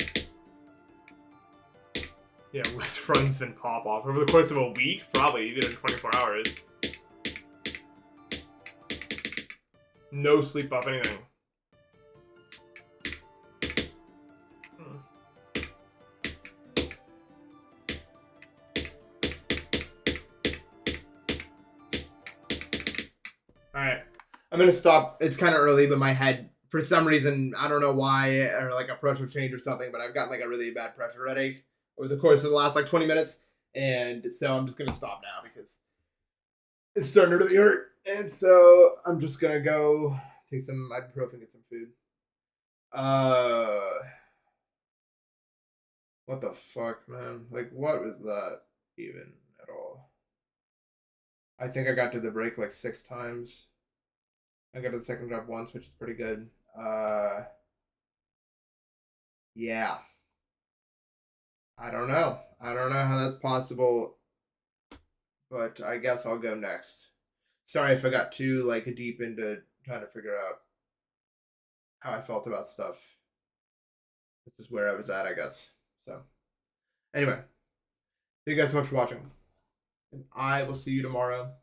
list runs than pop off over the course of a week. Probably you did it in 24 hours. No sleep off anything. All right. I'm gonna stop. It's kind of early, but my head, for some reason, I don't know why, or like a pressure change or something, but I've got like a really bad pressure headache over the course of the last like 20 minutes, and so I'm just gonna stop now because it's starting to really hurt, and so I'm just gonna go take some ibuprofen, get some food. What the fuck, man? Like, what was that even at all? I think I got to the break like 6 times. I got to the second drop once, which is pretty good. Yeah. I don't know. I don't know how that's possible, but I guess I'll go next. Sorry if I got too like deep into trying to figure out how I felt about stuff. This is where I was at, I guess. So, anyway, thank you guys so much for watching, and I will see you tomorrow.